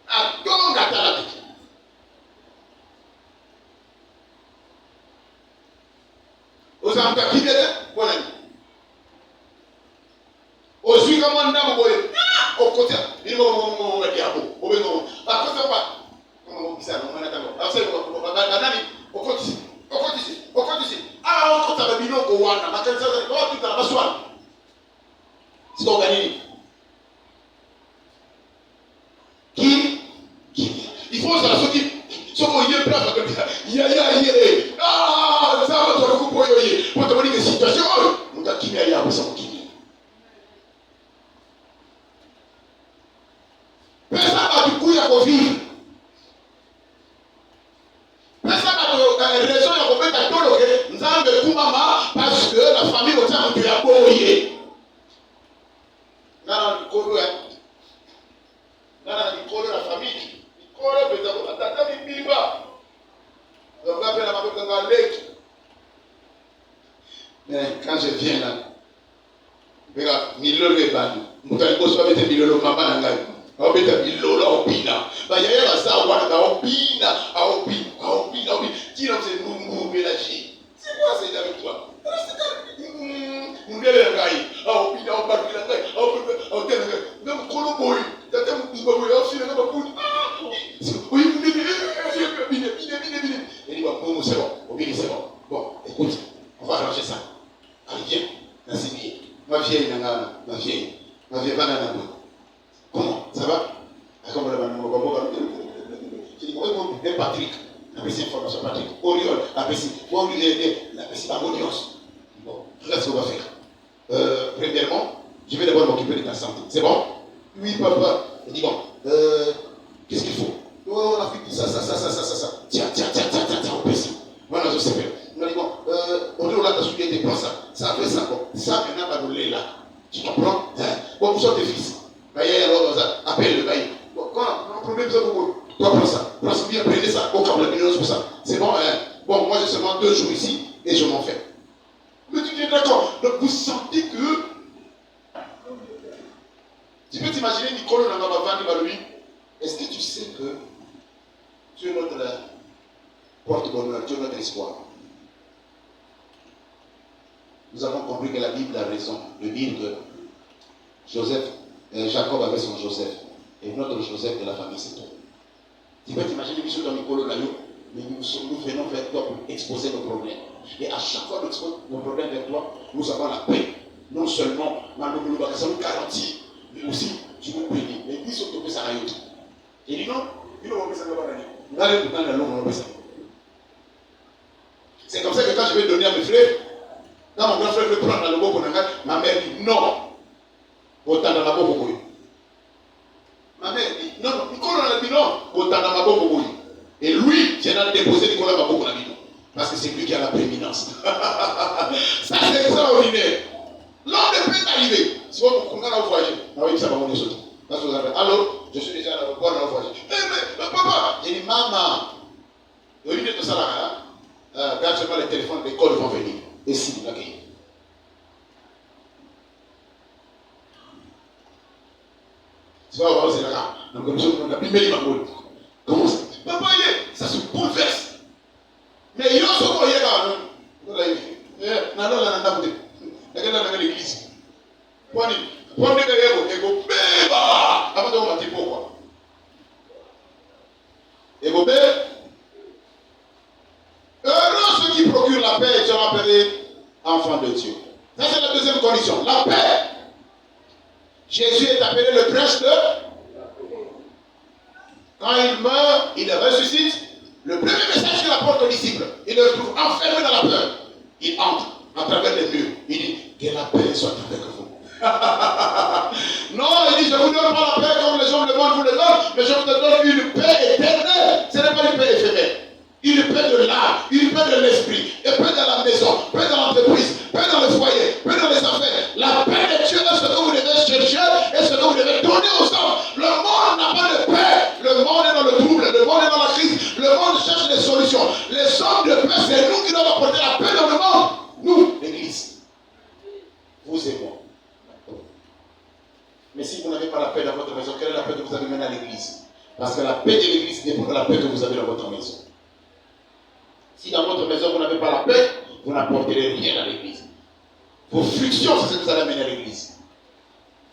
Attends la tête. Vous avez un qui vient bon ami. Aussi comme on a au côté, il va me dire à vous. Au bénéfice. Par contre, ça va. Comment on dit ça? On a d'accord. Alors c'est bon. Banani, au côté ici. Au côté ici. Au côté ici. Ah, on compte avec Bino Kowana. Ma canne ça, c'est quoi tout à la soirée? C'est organisé. Qui? Il faut ça, ceux qui. Ceux qui y est plein comme ça. Ah, ça va te le coup pour y pour te donner des situations. On t'a qui y a pour ça qui. Personne n'a du coup à vivre. Personne n'a raison à remettre à tout le nous avons le coup maman parce que la famille va dire que tu as beau. Dans le colo, dans le colo, la famille, le colo, peut-être, la tata, il vit pas. Donc, après, la maman, dans la lèque. Mais quand je viens là, regarde, Milo le ban, nous allons mettre Milo le maman dans la. On va mettre Milo là au pina. Il y a un ça, Tina, Aopi, Tina, c'est nous, Mélagie. C'est quoi c'est avec toi? Nous allons la gaille. Aopi, Aopi, la gaille. Aopi, donc, Koloboy, t'as un peu de aussi, la baboune. Oui, il dit, bon, c'est bon, Obi, c'est bon. Bon, écoute, on va arranger ça. Allez, viens, Nassimi. Ma vieille, ma vieille, banane. Comment? Ça va? Comment je dis, oui, Patrick, apprécie information Patrick. Oriol, apprécie. Bon, l'apprécie Harmonios. Bon, regarde ce qu'on va faire. Premièrement, je vais d'abord m'occuper de ta santé. C'est bon? Oui, papa. Il dit, bon, qu'est-ce qu'il faut? Oh, on a fait tout ça. Tiens, on peut ça. Voilà, je sais faire. On a dit, bon, on a souillé, prends ça. Ça fait ça, bon. Ça, maintenant, va nous là. Tu comprends? Bon, vous sortez fils. Alors, appelle le bail. Bon, quand on a un problème, ça vous. Toi, prends ça bien, prenez ça. Au cas où la pour ça. C'est bon, bon, moi j'ai seulement 2 jours ici et je m'en fais. Mais tu es d'accord. Donc vous sentez que. Tu peux t'imaginer Nicole Nangabavani Baloui. Est-ce que tu sais que tu es notre porte-bonheur, tu es notre espoir? Nous avons compris que la Bible a raison de dire que Jacob avait son Joseph. Et notre Joseph de la famille, c'est toi. Tu peux t'imaginer, Michel dans Nicolo Layo, mais nous venons vers toi pour exposer nos problèmes. Et à chaque fois que nous exposons nos problèmes vers toi, nous avons la paix. Non seulement, ça nous garantit, mais aussi, tu nous bénis. Mais dis surtout que ça aille. Il dit non, il ne va pas ça. C'est comme ça que quand je vais donner à mes frères, quand mon grand frère veut prendre dans le beau, ma mère dit non. Autant dans la beau. Ma mère dit non, Nicolas dit non, autant dans ma beau. Et lui, j'ai déposé Nicolas Maboko dans la vie. Parce que c'est lui qui a la prééminence. Ça, c'est extraordinaire. L'homme de paix est arrivé. Si vous avez voyagé, alors, je suis déjà à l'aéroport, on a voyagé. Mais papa, j'ai dit maman, au lieu de tout ça là, quand seulement les téléphones d'école vont venir. Et si vous l'accueillez. Tu vas voir, c'est là. Donc, comme ça, on a plus mis les mamans. Comment ça? Papa, ça se bouleverse. Mais il y a ce qu'on y a là. Il y a l'église. Prenez les go, béba. Avant de vous dire pourquoi. Et vous heureux ceux qui procurent la paix et seront appelés enfants de Dieu. Ça, c'est la deuxième condition. La paix. Jésus est appelé le prince de. Quand il meurt, il ressuscite. Le premier message qu'il apporte aux disciples, il le trouve enfermé dans la peur. Il entre à travers les murs. Il dit que la paix soit avec vous. Non, il dit je vous donne pas la paix comme les gens le demandent, vous le donnez, mais je vous donne une paix éternelle. Ce n'est pas une paix éphémère. Une paix de l'âme, une paix de l'esprit, une paix dans la maison, paix dans l'entreprise, paix dans le foyer, paix dans les affaires. La paix de Dieu est ce que vous devez chercher et ce que vous devez donner aux hommes. Le monde n'a pas de paix. Le monde est dans le trouble, le monde est dans la crise, le monde cherche des solutions. Les hommes de paix, c'est nous qui devons apporter la paix dans le monde. Nous, l'Église. Vous et moi. Mais si vous n'avez pas la paix dans votre maison, quelle est la paix que vous avez menée à l'Église? Parce que la paix de l'Église dépend de la paix que vous avez dans votre maison. Si dans votre maison vous n'avez pas la paix, vous n'apporterez rien à l'Église. Vos frictions, c'est ce que vous allez amener à l'Église.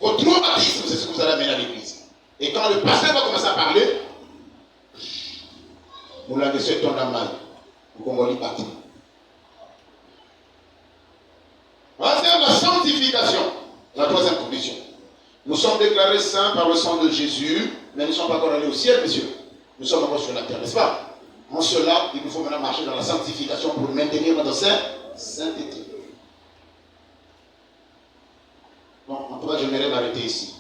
Vos traumatismes, c'est ce que vous allez amener à l'Église. Et quand le pasteur va commencer à parler, vous l'avez fait ton mal. Vous comprenez pas. Voilà, c'est la sanctification. La troisième condition. Nous sommes déclarés saints par le sang de Jésus, mais nous ne sommes pas encore allés au ciel, messieurs. Nous sommes encore sur la terre, n'est-ce pas? En cela, il nous faut maintenant marcher dans la sanctification pour maintenir notre sainteté. Bon, en tout cas, j'aimerais m'arrêter ici.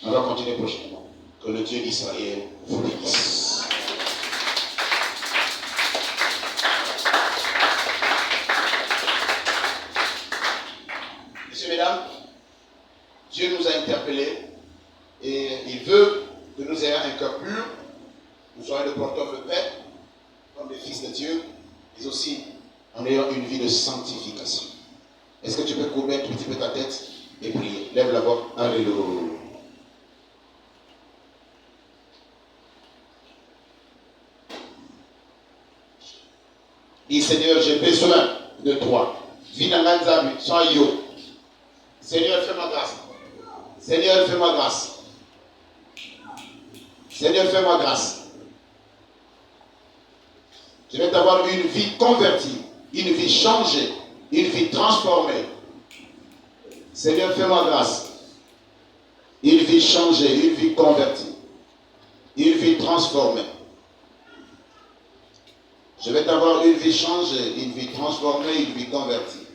On va continuer prochainement. Que le Dieu d'Israël vous bénisse. Messieurs, mesdames, Dieu nous a interpellés et il veut que nous ayons un cœur pur, nous soyons des porteurs de paix, comme des fils de Dieu, mais aussi en ayant une vie de sanctification. Est-ce que tu peux courber un tout petit peu ta tête et prier? Lève la voix. Alléluia. Dis Seigneur, j'ai besoin de toi. Vinanganzabi, sans yo. Seigneur, fais-moi grâce. Seigneur, fais-moi grâce. Seigneur, fais-moi grâce. Je vais avoir une vie convertie, une vie changée, une vie transformée. Seigneur, fais-moi grâce. Une vie changée, une vie convertie, une vie transformée. Je vais avoir une vie changée, une vie transformée, une vie convertie.